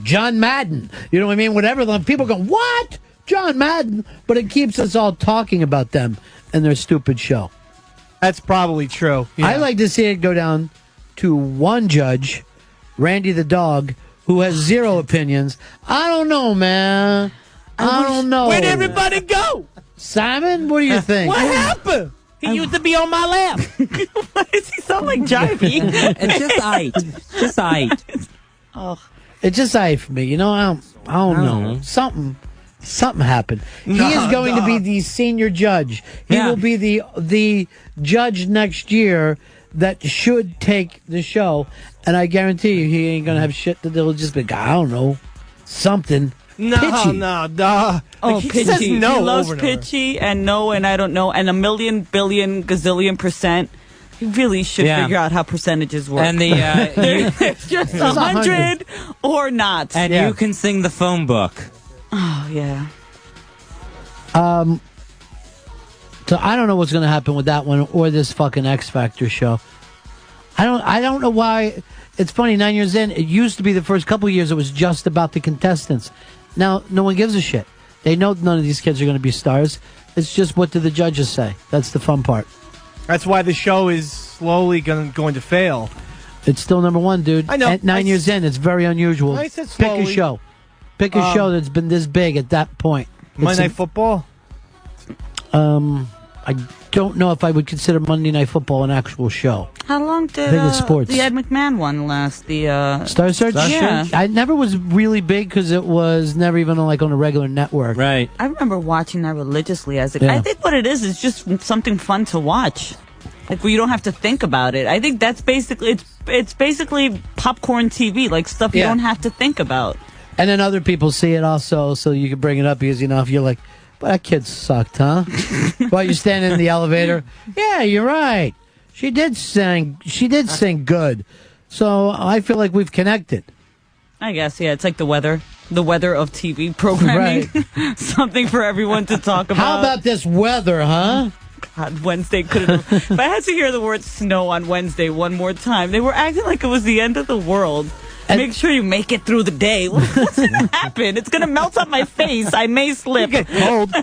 John Madden. You know what I mean? Whatever. People go, what? John Madden. But it keeps us all talking about them and their stupid show. That's probably true. Yeah. I like to see it go down to one judge, Randy the dog, who has zero opinions. I don't know, man. I don't know. Where'd everybody go? Simon, what do you think? What happened? He used to be on my lap. Why does he sound like Jivey? It's just aight. Just aight. It's just for me. You know, I don't know. Something happened. He is going to be the senior judge. He will be the judge next year that should take the show. And I guarantee you, he ain't going to have shit to do. He'll just be, I don't know, something. Pitchy. No. Oh, He pitchy. says no He loves over and over. pitchy and no and I don't know and a million, billion, gazillion %. He really should figure out how percentages work. And the It's just 100 or not. and you can sing the phone book. Oh, yeah. So I don't know what's going to happen with that one or this fucking X Factor show. I don't know why. It's funny, 9 years in, it used to be the first couple of years it was just about the contestants. Now, no one gives a shit. They know none of these kids are going to be stars. It's just what do the judges say. That's the fun part. That's why the show is slowly going to fail. It's still number one, dude. I know. At 9 years in, it's very unusual. I said Pick a slowly. show. Pick a show that's been this big at that point. Monday Night Football? I don't know if I would consider Monday Night Football an actual show. How long did I think it's sports. the Ed McMahon one last? The Star Search? Yeah. I never was really big because it was never even on a regular network. Right. I remember watching that religiously as a Yeah. I think what it is just something fun to watch. Like where you don't have to think about it. I think that's basically it's basically popcorn TV, like stuff you Yeah. don't have to think about. And then other people see it also, so you can bring it up because, if you're like, but that kid sucked, huh? While you're standing in the elevator. Yeah, you're right. She did sing good. So I feel like we've connected. I guess, yeah, it's like the weather of TV programming. Something for everyone to talk about. How about this weather, huh? God, Wednesday could have. If I had to hear the word snow on Wednesday one more time, they were acting like it was the end of the world. Make sure you make it through the day. What's going to happen? It's going to melt up my face. I may slip. You get cold.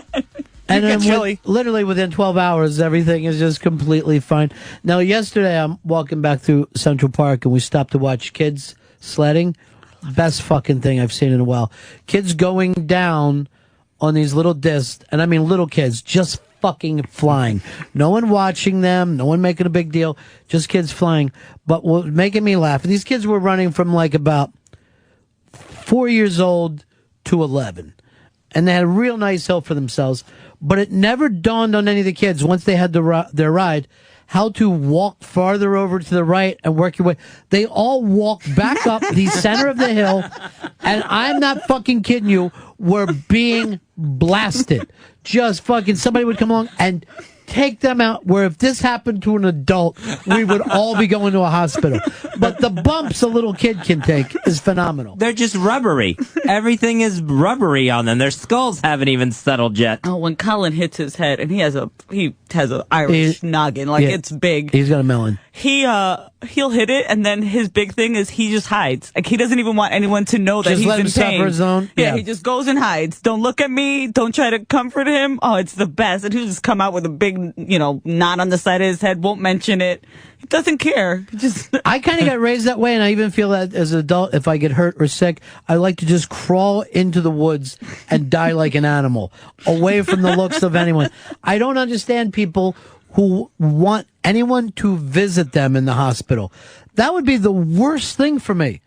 And then chilly. literally within 12 hours, everything is just completely fine. Now, yesterday, I'm walking back through Central Park, and we stopped to watch kids sledding. Best fucking thing I've seen in a while. Kids going down on these little discs, and I mean little kids, just fucking flying. No one watching them, no one making a big deal, just kids flying. But what was making me laugh, these kids were running from like about 4 years old to 11. And they had a real nice hill for themselves. But it never dawned on any of the kids, once they had their ride, how to walk farther over to the right and work your way. They all walked back up the center of the hill, and I'm not fucking kidding you, were being blasted. Just fucking, somebody would come along and take them out, where if this happened to an adult, we would all be going to a hospital. But the bumps a little kid can take is phenomenal. They're just rubbery. Everything is rubbery on them. Their skulls haven't even settled yet. Oh, when Colin hits his head, and he has a Irish noggin, like it's big. He's got a melon. He'll hit it, and then his big thing is he just hides. Like, he doesn't even want anyone to know that Just he's let him in suffer pain. his own. Yeah, Yeah. he just goes and hides. Don't look at me. Don't try to comfort him. Oh, it's the best. And he'll just come out with a big, knot on the side of his head. Won't mention it. He doesn't care. He just. I kind of got raised that way, and I even feel that as an adult, if I get hurt or sick, I like to just crawl into the woods and die like an animal, away from the looks of anyone. I don't understand people who want anyone to visit them in the hospital. That would be the worst thing for me.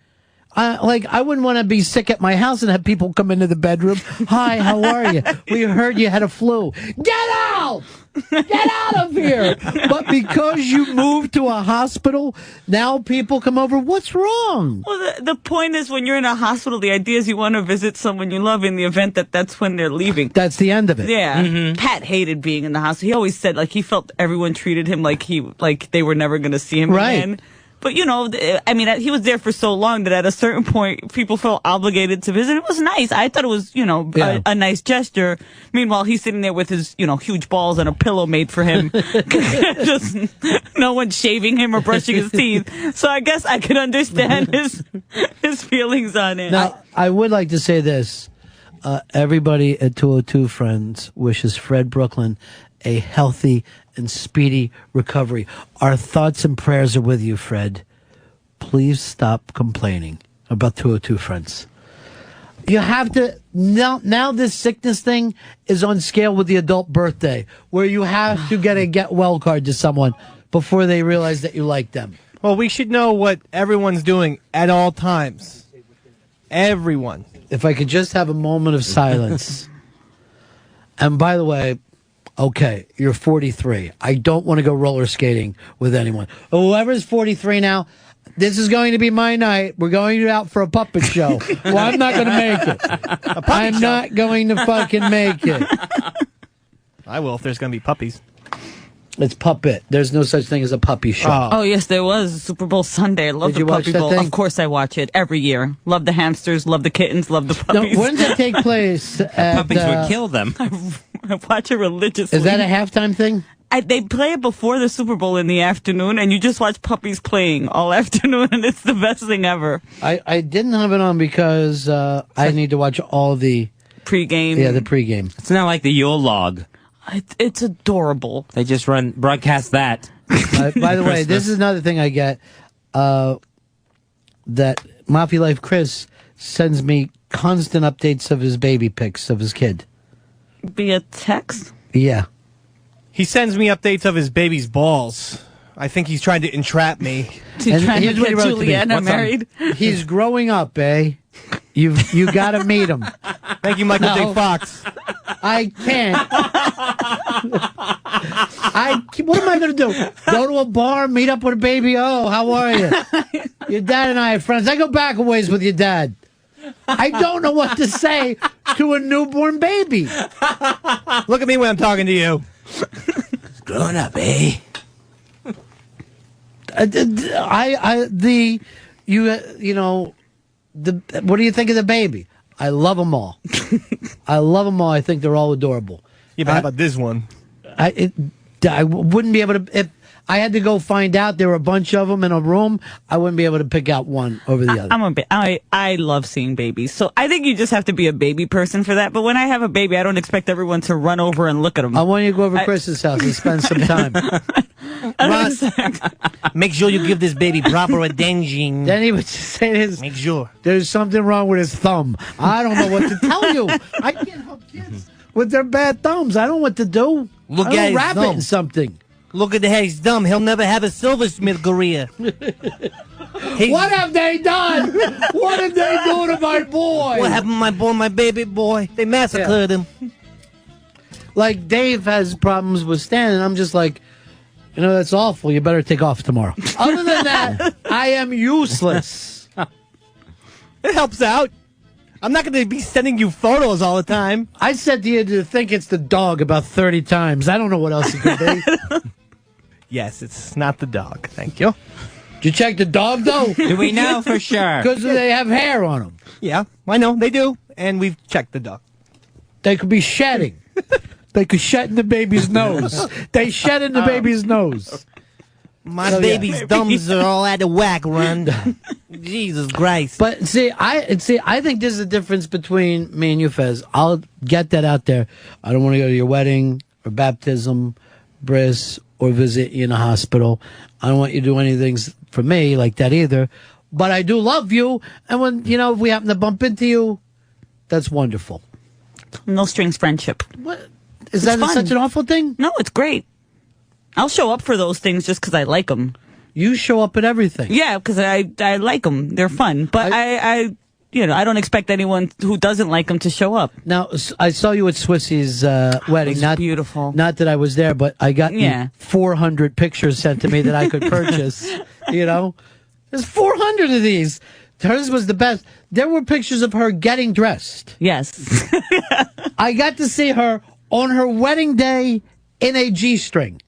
I wouldn't want to be sick at my house and have people come into the bedroom. Hi, how are you? We heard you had a flu. Get out! Get out of here! But because you moved to a hospital, now people come over. What's wrong? Well, the point is, when you're in a hospital, the idea is you want to visit someone you love in the event that that's when they're leaving. That's the end of it. Yeah. Pat hated being in the hospital. He always said, he felt everyone treated him like they were never going to see him again. But, he was there for so long that at a certain point, people felt obligated to visit. It was nice. I thought it was, a nice gesture. Meanwhile, he's sitting there with his, huge balls and a pillow made for him. Just no one shaving him or brushing his teeth. So I guess I could understand his feelings on it. Now, I would like to say this. Everybody at 202 Friends wishes Fred Brooklyn a healthy and speedy recovery. Our thoughts and prayers are with you, Fred. Please stop complaining about 202 Friends. You have to, now this sickness thing is on scale with the adult birthday, where you have to get a get well card to someone before they realize that you like them. Well, we should know what everyone's doing at all times. Everyone. If I could just have a moment of silence. And by the way, okay, you're 43. I don't want to go roller skating with anyone. Whoever's 43 now, this is going to be my night. We're going out for a puppet show. Well, I'm not going to make it. I'm not going to fucking make it. I will if there's going to be puppies. It's puppet. There's no such thing as a puppy show. Oh, yes, there was. Super Bowl Sunday. I love Did you the watch Puppy that Bowl. thing? Of course I watch it every year. Love the hamsters, love the kittens, love the No, puppies. when does that take place? Puppies would kill them. I watch it religiously. Is that a halftime thing? They play it before the Super Bowl in the afternoon, and you just watch puppies playing all afternoon, and it's the best thing ever. I didn't have it on because I need to watch all the Pre-game. the pregame. It's not like the Yule log. It's adorable. They just broadcast that. By the way, this is another thing I get. That Mafia Life Chris sends me constant updates of his baby pics of his kid. Via text? Yeah. He sends me updates of his baby's balls. I think he's trying to entrap me. He's And trying to here's what get he wrote to me. Juliana What's on? married. He's growing up, eh? You got to meet him. Thank you, Michael No. J. Fox. I can't. What am I going to do? Go to a bar, meet up with a baby? Oh, how are you? Your dad and I are friends. I go back a ways with your dad. I don't know what to say to a newborn baby. Look at me when I'm talking to you. Growing up, eh? What do you think of the baby? I love them all. I love them all. I think they're all adorable. Yeah, but how about this one? I wouldn't be able to. If I had to go find out there were a bunch of them in a room, I wouldn't be able to pick out one over the other. I love seeing babies, so I think you just have to be a baby person for that. But when I have a baby, I don't expect everyone to run over and look at them. I want you to go over to Chris's house and spend some time. Ross, make sure you give this baby proper attention. Then he would just say this. Make sure. There's something wrong with his thumb. I don't know what to tell you. I can't help kids with their bad thumbs. I don't know what to do. Look I don't at his wrap it thumb. in something. Look at the head. He's dumb. He'll never have a silversmith career. What have they done? What did they do to my boy? What happened to my boy, my baby boy? They massacred him. Like, Dave has problems with standing. I'm just like, you know, that's awful. You better take off tomorrow. Other than that, I am useless. It helps out. I'm not going to be sending you photos all the time. I said to you to think it's the dog about 30 times. I don't know what else it could be. Yes, it's not the dog. Thank you. Did you check the dog, though? Do we know for sure? Because they have hair on them. Yeah, I know. They do. And we've checked the dog. They could be shedding. They could shed in the baby's nose. They shed in the baby's nose. My baby's thumbs are all out of whack, Ron. Jesus Christ. But see, I think there's a difference between me and you, Fez. I'll get that out there. I don't want to go to your wedding or baptism, bris, or visit you in a hospital. I don't want you to do anything for me like that either. But I do love you, and when if we happen to bump into you, that's wonderful. No strings friendship. What is that? fun. Such an awful thing? No, it's great. I'll show up for those things just because I like them. You show up at everything. Yeah, because I like them. They're fun. But I don't expect anyone who doesn't like them to show up. Now, I saw you at Swissy's wedding. It was beautiful. Not that I was there, but I got 400 pictures sent to me that I could purchase. There's 400 of these. Hers was the best. There were pictures of her getting dressed. Yes. I got to see her on her wedding day in a G-string.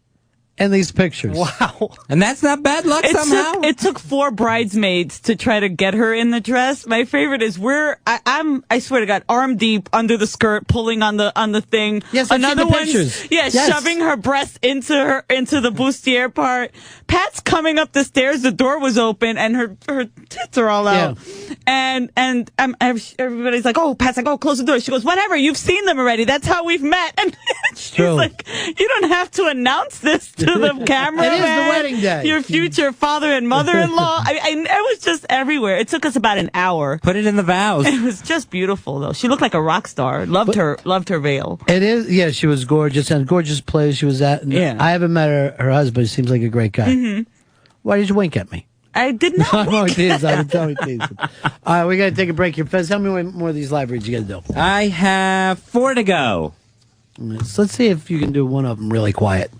In these pictures. Wow. And that's not bad luck somehow? It took 4 bridesmaids to try to get her in the dress. My favorite is I swear to God, arm deep under the skirt, pulling on the thing. Yes, I've seen the pictures. Yes, shoving her breast into the bustier part. Pat's coming up the stairs, the door was open, and her tits are all out. Yeah. And everybody's like, oh, Pat's like, oh, close the door. She goes, whatever, you've seen them already. That's how we've met. And she's like, you don't have to announce this to the camera. It is the wedding day. Your future father and mother-in-law. It was just everywhere. It took us about an hour. Put it in the vows. It was just beautiful, though. She looked like a rock star. Loved her veil. It is. Yeah, she was gorgeous, and gorgeous place she was at. And I haven't met her husband. Seems like a great guy. Mm-hmm. Why did you wink at me? I did not. I'm only teasing. I'm only teasing. All right, we got to take a break here. Fez, how many more of these live reads you got to do? I have 4 to go. So let's see if you can do one of them really quiet.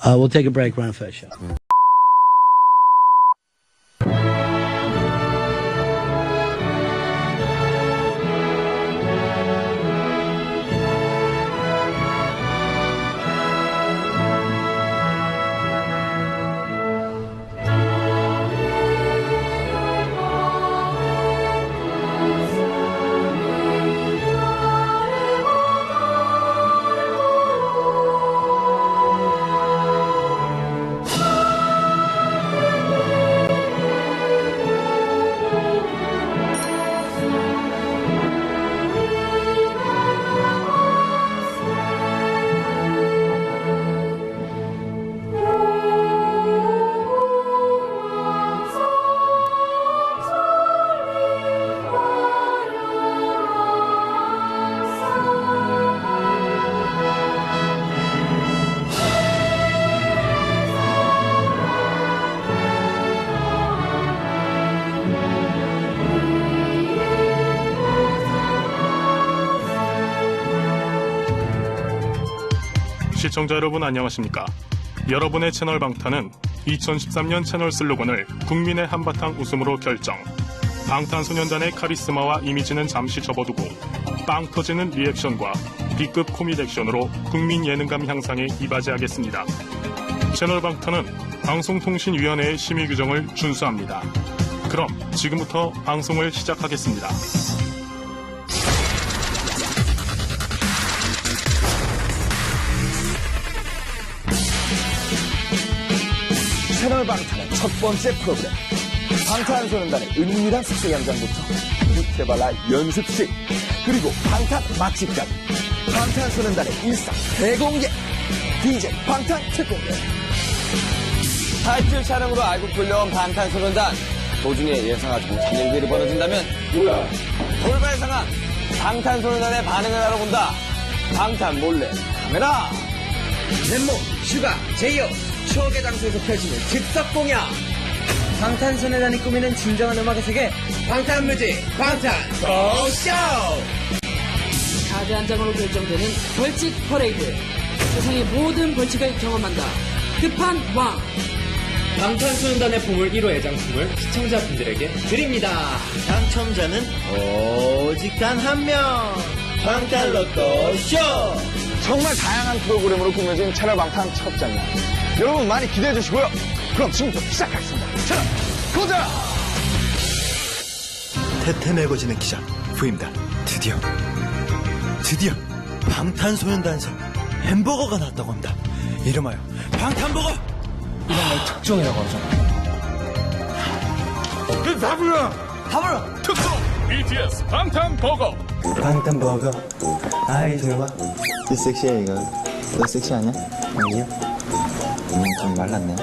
We'll take a break. Ron Fez Show. 시청자 여러분 안녕하십니까? 여러분의 채널 방탄은 2013년 채널 슬로건을 국민의 한바탕 웃음으로 결정. 방탄소년단의 카리스마와 이미지는 잠시 접어두고 빵 터지는 리액션과 B급 코미디 액션으로 국민 예능감 향상에 이바지하겠습니다. 채널 방탄은 방송통신위원회의 심의 규정을 준수합니다. 그럼 지금부터 방송을 시작하겠습니다. 채널 방탄의 첫 번째 프로그램 방탄소년단의 은밀한 숙소 현장부터 무태발라 연습실 그리고 방탄 맛집까지 방탄소년단의 일상 대공개 DJ 방탄 특공대 타이틀 촬영으로 알고 끌려온 방탄소년단 도중에 예상하지 못한 일들이 벌어진다면 돌발 상황 방탄소년단의 반응을 알아본다 방탄 몰래 카메라 멤버 슈가 제이홉 추억의 장소에서 펼치는 즉석 공연 방탄소년단이 꾸미는 진정한 음악의 세계 방탄뮤직 방탄 고쇼 카드 한 장으로 결정되는 벌칙 퍼레이드 세상의 모든 벌칙을 경험한다 급한 왕 방탄소년단의 보물 1호 애장품을 시청자분들에게 드립니다. 당첨자는 오직 단 한 명 방탄로또 쇼 정말 다양한 프로그램으로 꾸며진 채널 방탄 첫 장면 여러분 많이 기대해 주시고요 그럼 지금부터 시작하겠습니다 채널 고정 태태매거지는 기자 부입니다. 드디어 방탄소년단에서 햄버거가 나왔다고 합니다. 이름하여 방탄버거 이런 걸 특종이라고 하죠. 다불어 특종 BTS 방탄버거 방탄버거 아이 좋아 이 섹시해 이거 너 섹시하냐? 아니요 좀 말랐네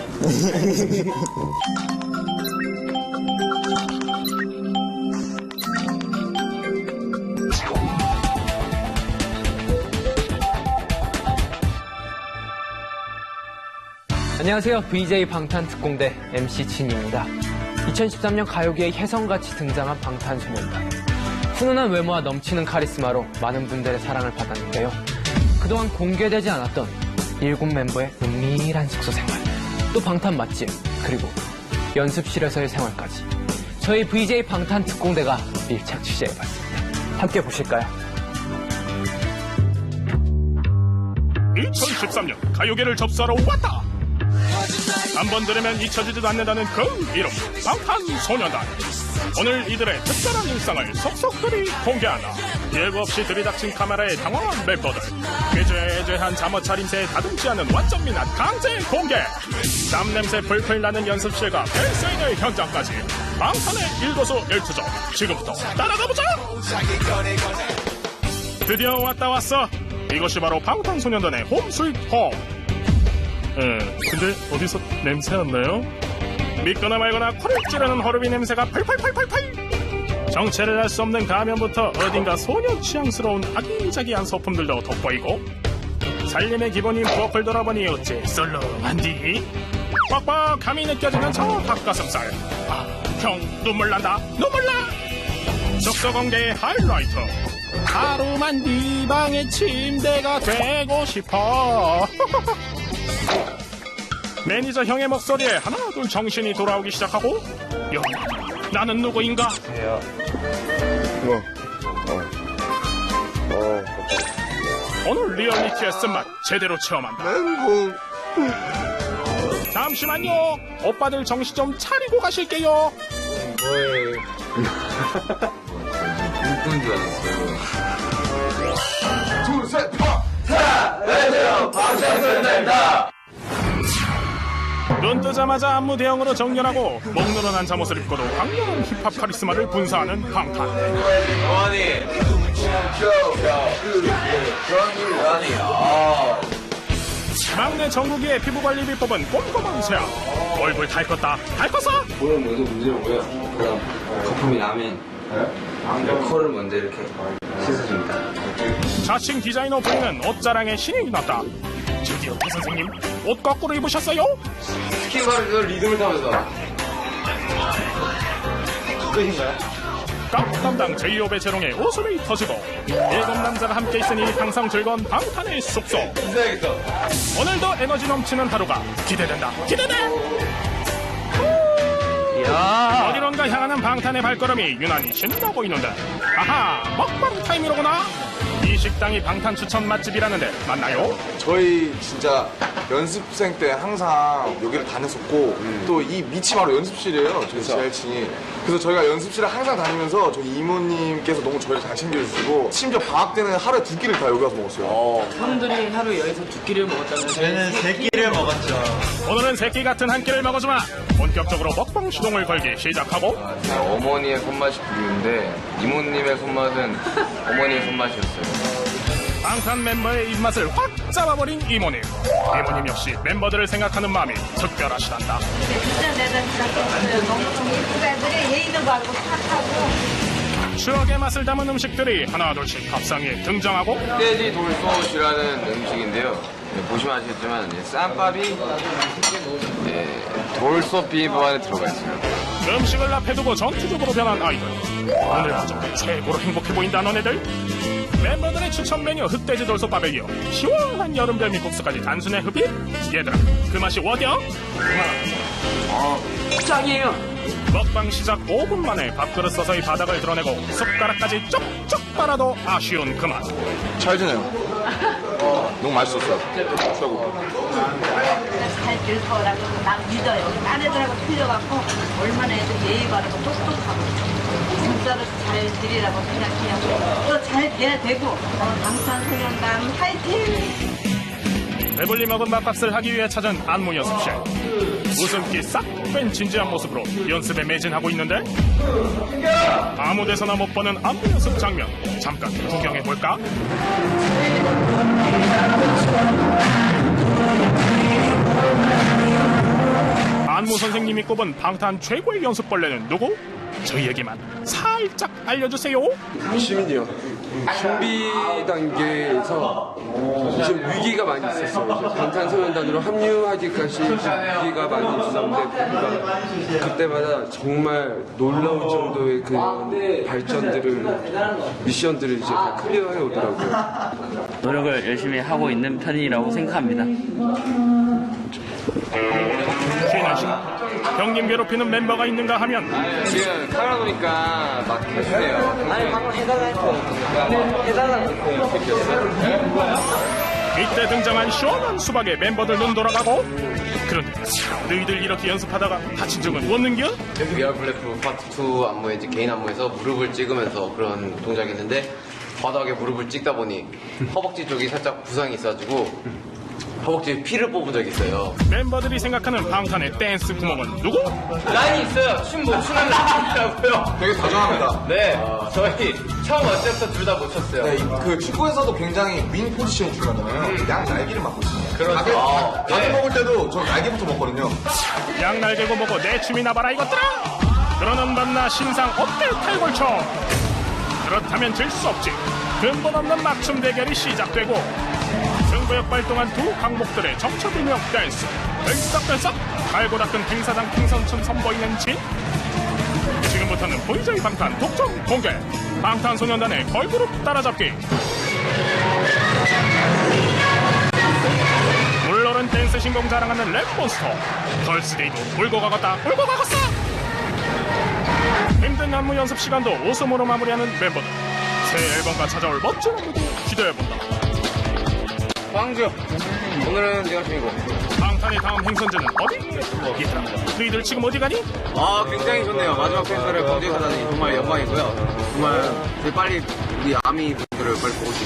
안녕하세요. VJ 방탄특공대 MC 진입니다. 2013년 가요계에 혜성같이 등장한 방탄소년단. 훈훈한 외모와 넘치는 카리스마로 많은 분들의 사랑을 받았는데요. 그동안 공개되지 않았던 7 멤버의 은밀한 숙소 생활, 또 방탄 맛집, 그리고 연습실에서의 생활까지 저희 VJ 방탄특공대가 밀착 취재해봤습니다. 함께 보실까요? 2013년 가요계를 접수하러 왔다. 한번 들으면 잊혀지지도 않는다는 그 이름 방탄소년단. 오늘 이들의 특별한 일상을 속속들이 공개한다. 예고 없이 들이닥친 카메라에 당황한 멤버들, 꾀죄죄한 잠옷 차림새에 다듬지 않은 완전 미난 강제 공개. 땀냄새 풀풀 나는 연습실과 팬사인회 현장까지 방탄의 일거수 일투족 지금부터 따라가보자. 드디어 왔어. 이것이 바로 방탄소년단의 홈 스윗 홈. 근데 어디서 냄새 안 나요? 믿거나 말거나 코를 찌르는 허름이 냄새가 팔팔팔팔팔. 정체를 알 수 없는 가면부터 어딘가 소녀 취향스러운 아기자기한 소품들도 돋보이고 살림의 기본인 부엌을 돌아보니 어째 썰렁한디. 뻑뻑함이 느껴지는 저 닭가슴살. 형 눈물 난다 눈물 나. 숙소 공개의 하이라이트. 하루만 네 방의 침대가 되고 싶어. 매니저 형의 목소리에 하나둘 정신이 돌아오기 시작하고 여, 나는 누구인가? 오늘 리얼리티의 쓴맛 제대로 체험한다. 잠시만요. 오빠들 정신 좀 차리고 가실게요. 뭐해. 꿈꾼 줄 알았어요. 둘, 셋, 안녕하세요. 방탄소년단입니다. 눈 뜨자마자 안무 대형으로 정렬하고 목 늘어난 잠옷을 입고도 강렬한 힙합 카리스마를 분사하는 방탄. 막내 정국이의 피부관리 비법은 꼼꼼한 세안. 얼굴 닳겄다 닳겄어? 볼을 먼저 문지르고요. 그다음 거품이 나면 코를 먼저 이렇게 씻어줍니다. 자칭 디자이너 부인은 옷자랑에 신이 났다. 드디어 배 선생님 옷 거꾸로 입으셨어요? 스키바르에서 리듬을 타면서. 끝인가요? 깡 담당 제이홉의 재롱에 웃음이 터지고 7 남자가 함께 있으니 항상 즐거운 방탄의 숙소. 인사하겠다. 오늘도 에너지 넘치는 하루가 기대된다. 기대돼. 어디론가 향하는 방탄의 발걸음이 유난히 신나 보이는데 아하 먹방 타임이로구나. 이 식당이 방탄 추천 맛집이라는데 맞나요? 저희 진짜 연습생 때 항상 여기를 다녔었고 또 이 밑이 바로 연습실이에요. 저희 지하층이. 그래서 저희가 연습실을 항상 다니면서 저희 이모님께서 너무 저희를 잘 챙겨주시고 심지어 방학 때는 하루에 2끼를 다 여기 와서 먹었어요. 형들이 하루 여기서 2끼를 먹었다면 저희는 3끼를 먹었죠. 오늘은 새끼 같은 한 끼를 먹어주마. 본격적으로 먹방 시동을 걸기 시작하고 어머니의 손맛이 부르는데 이모님의 손맛은 어머니의 손맛이었어요. 방탄 멤버의 입맛을 확 잡아버린 이모님. 이모님 역시 멤버들을 생각하는 마음이 특별하시단다. 진짜 내가 생각했어요. 너무너무 예쁜 애들이 예의도 바르고 착하고. 추억의 맛을 담은 음식들이 하나둘씩 밥상 위에 등장하고 흑돼지 돌솥이라는 음식인데요. 보시면 아시겠지만 쌈밥이 돌솥 비빔밥 안에 들어가 있어요. 음식을 앞에 두고 전투적으로 변한 아이들. 오늘마저 최고로 행복해 보인다 너네들. 멤버들의 추천 메뉴 흑돼지 돌솥밥에 이어 시원한 여름 별미국수까지 단순해 흡입? 얘들아 그 맛이 어디야? 짱이에요. 먹방 시작 5분 만에 밥그릇 서서히 바닥을 드러내고 숟가락까지 쪽쪽 빨아도 아쉬운 그 맛. 잘 지내요. 너무 맛있었어요. 최고. 잘 될 거라고 막 믿어요. 딴 애들하고 틀려갖고 얼마나 애들 예의 바르고 똑똑하고 진짜로 잘 되리라고 생각해요. 또 잘 돼야 되고 방탄소년단 화이팅! 배불리 먹은 밥값을 하기 위해 찾은 안무 연습실. 웃음기 싹 뺀 진지한 모습으로 연습에 매진하고 있는데 아무 데서나 못 보는 안무 연습 장면 잠깐 구경해볼까? 안무 선생님이 꼽은 방탄 최고의 연습벌레는 누구? 저희에게만 살짝 알려주세요. 시민이요. 준비 단계에서 좀 위기가 많이 있었어요. 방탄소년단으로 합류하기까지 위기가 많이 있었는데 그때마다 정말 놀라울 정도의 그 발전들을 미션들을 이제 다 클리어해 오더라고요. 노력을 열심히 하고 있는 편이라고 생각합니다. 신하신 형님 괴롭히는 멤버가 있는가 하면 지금 카메라 보니까 막 해주네요. 아니 방금 해달라고 이때 등장한 시원한 수박에 멤버들 눈 돌아가고 그런데 너희들 이렇게 연습하다가 다친 적은 없는겨? 위아 블랙프 파트 2 안무에 이제 개인 안무에서 무릎을 찍으면서 그런 동작이 있는데 바닥에 무릎을 찍다 보니 허벅지 쪽이 살짝 부상이 있어가지고 허벅지에 피를 뽑은 적이 있어요. 멤버들이 생각하는 방탄의 댄스 구멍은 누구? 라인이 있어요. 춤 못 추는 라인이라고요. 되게 다정합니다. 네, 저희 처음 왔을 때부터 둘 다 못 췄어요. 네, 그 축구에서도 굉장히 윈 포지션이 중요하잖아요. 양 날개를 맡고 있습니다. 그렇죠. 닭을 먹을 때도 저 날개부터 먹거든요. 양 날개고 뭐고 내 춤이 나봐라 이것들아. 그러는 밤나 신상 어때 탈골총. 그렇다면 질 수 없지. 근본 없는 맞춤 대결이 시작되고 승부욕 발동한 두 강목들의 정처불명 댄스 들썩들썩 갈고 닦은 행사장 킹선춤 선보이는 진. 지금부터는 VJ 방탄 독점 공개. 방탄소년단의 걸그룹 따라잡기. 물놀은 댄스 신공 자랑하는 랩몬스터 걸스데이도 울고 가겠다 울고 가겠어. 힘든 안무 연습 시간도 웃음으로 마무리하는 멤버들. 새 앨범과 찾아올 멋진 안무도 기대해본다. 광주 오늘은 내가 중이고 방탄의 다음 행선지는 어디? 얘들아 너희들 지금 어디 가니? 굉장히 좋네요. 마지막 팬서를 광주에서 하다니 정말 영광이고요. 정말 빨리 우리 아미 분들을 빨리 보고 싶어요.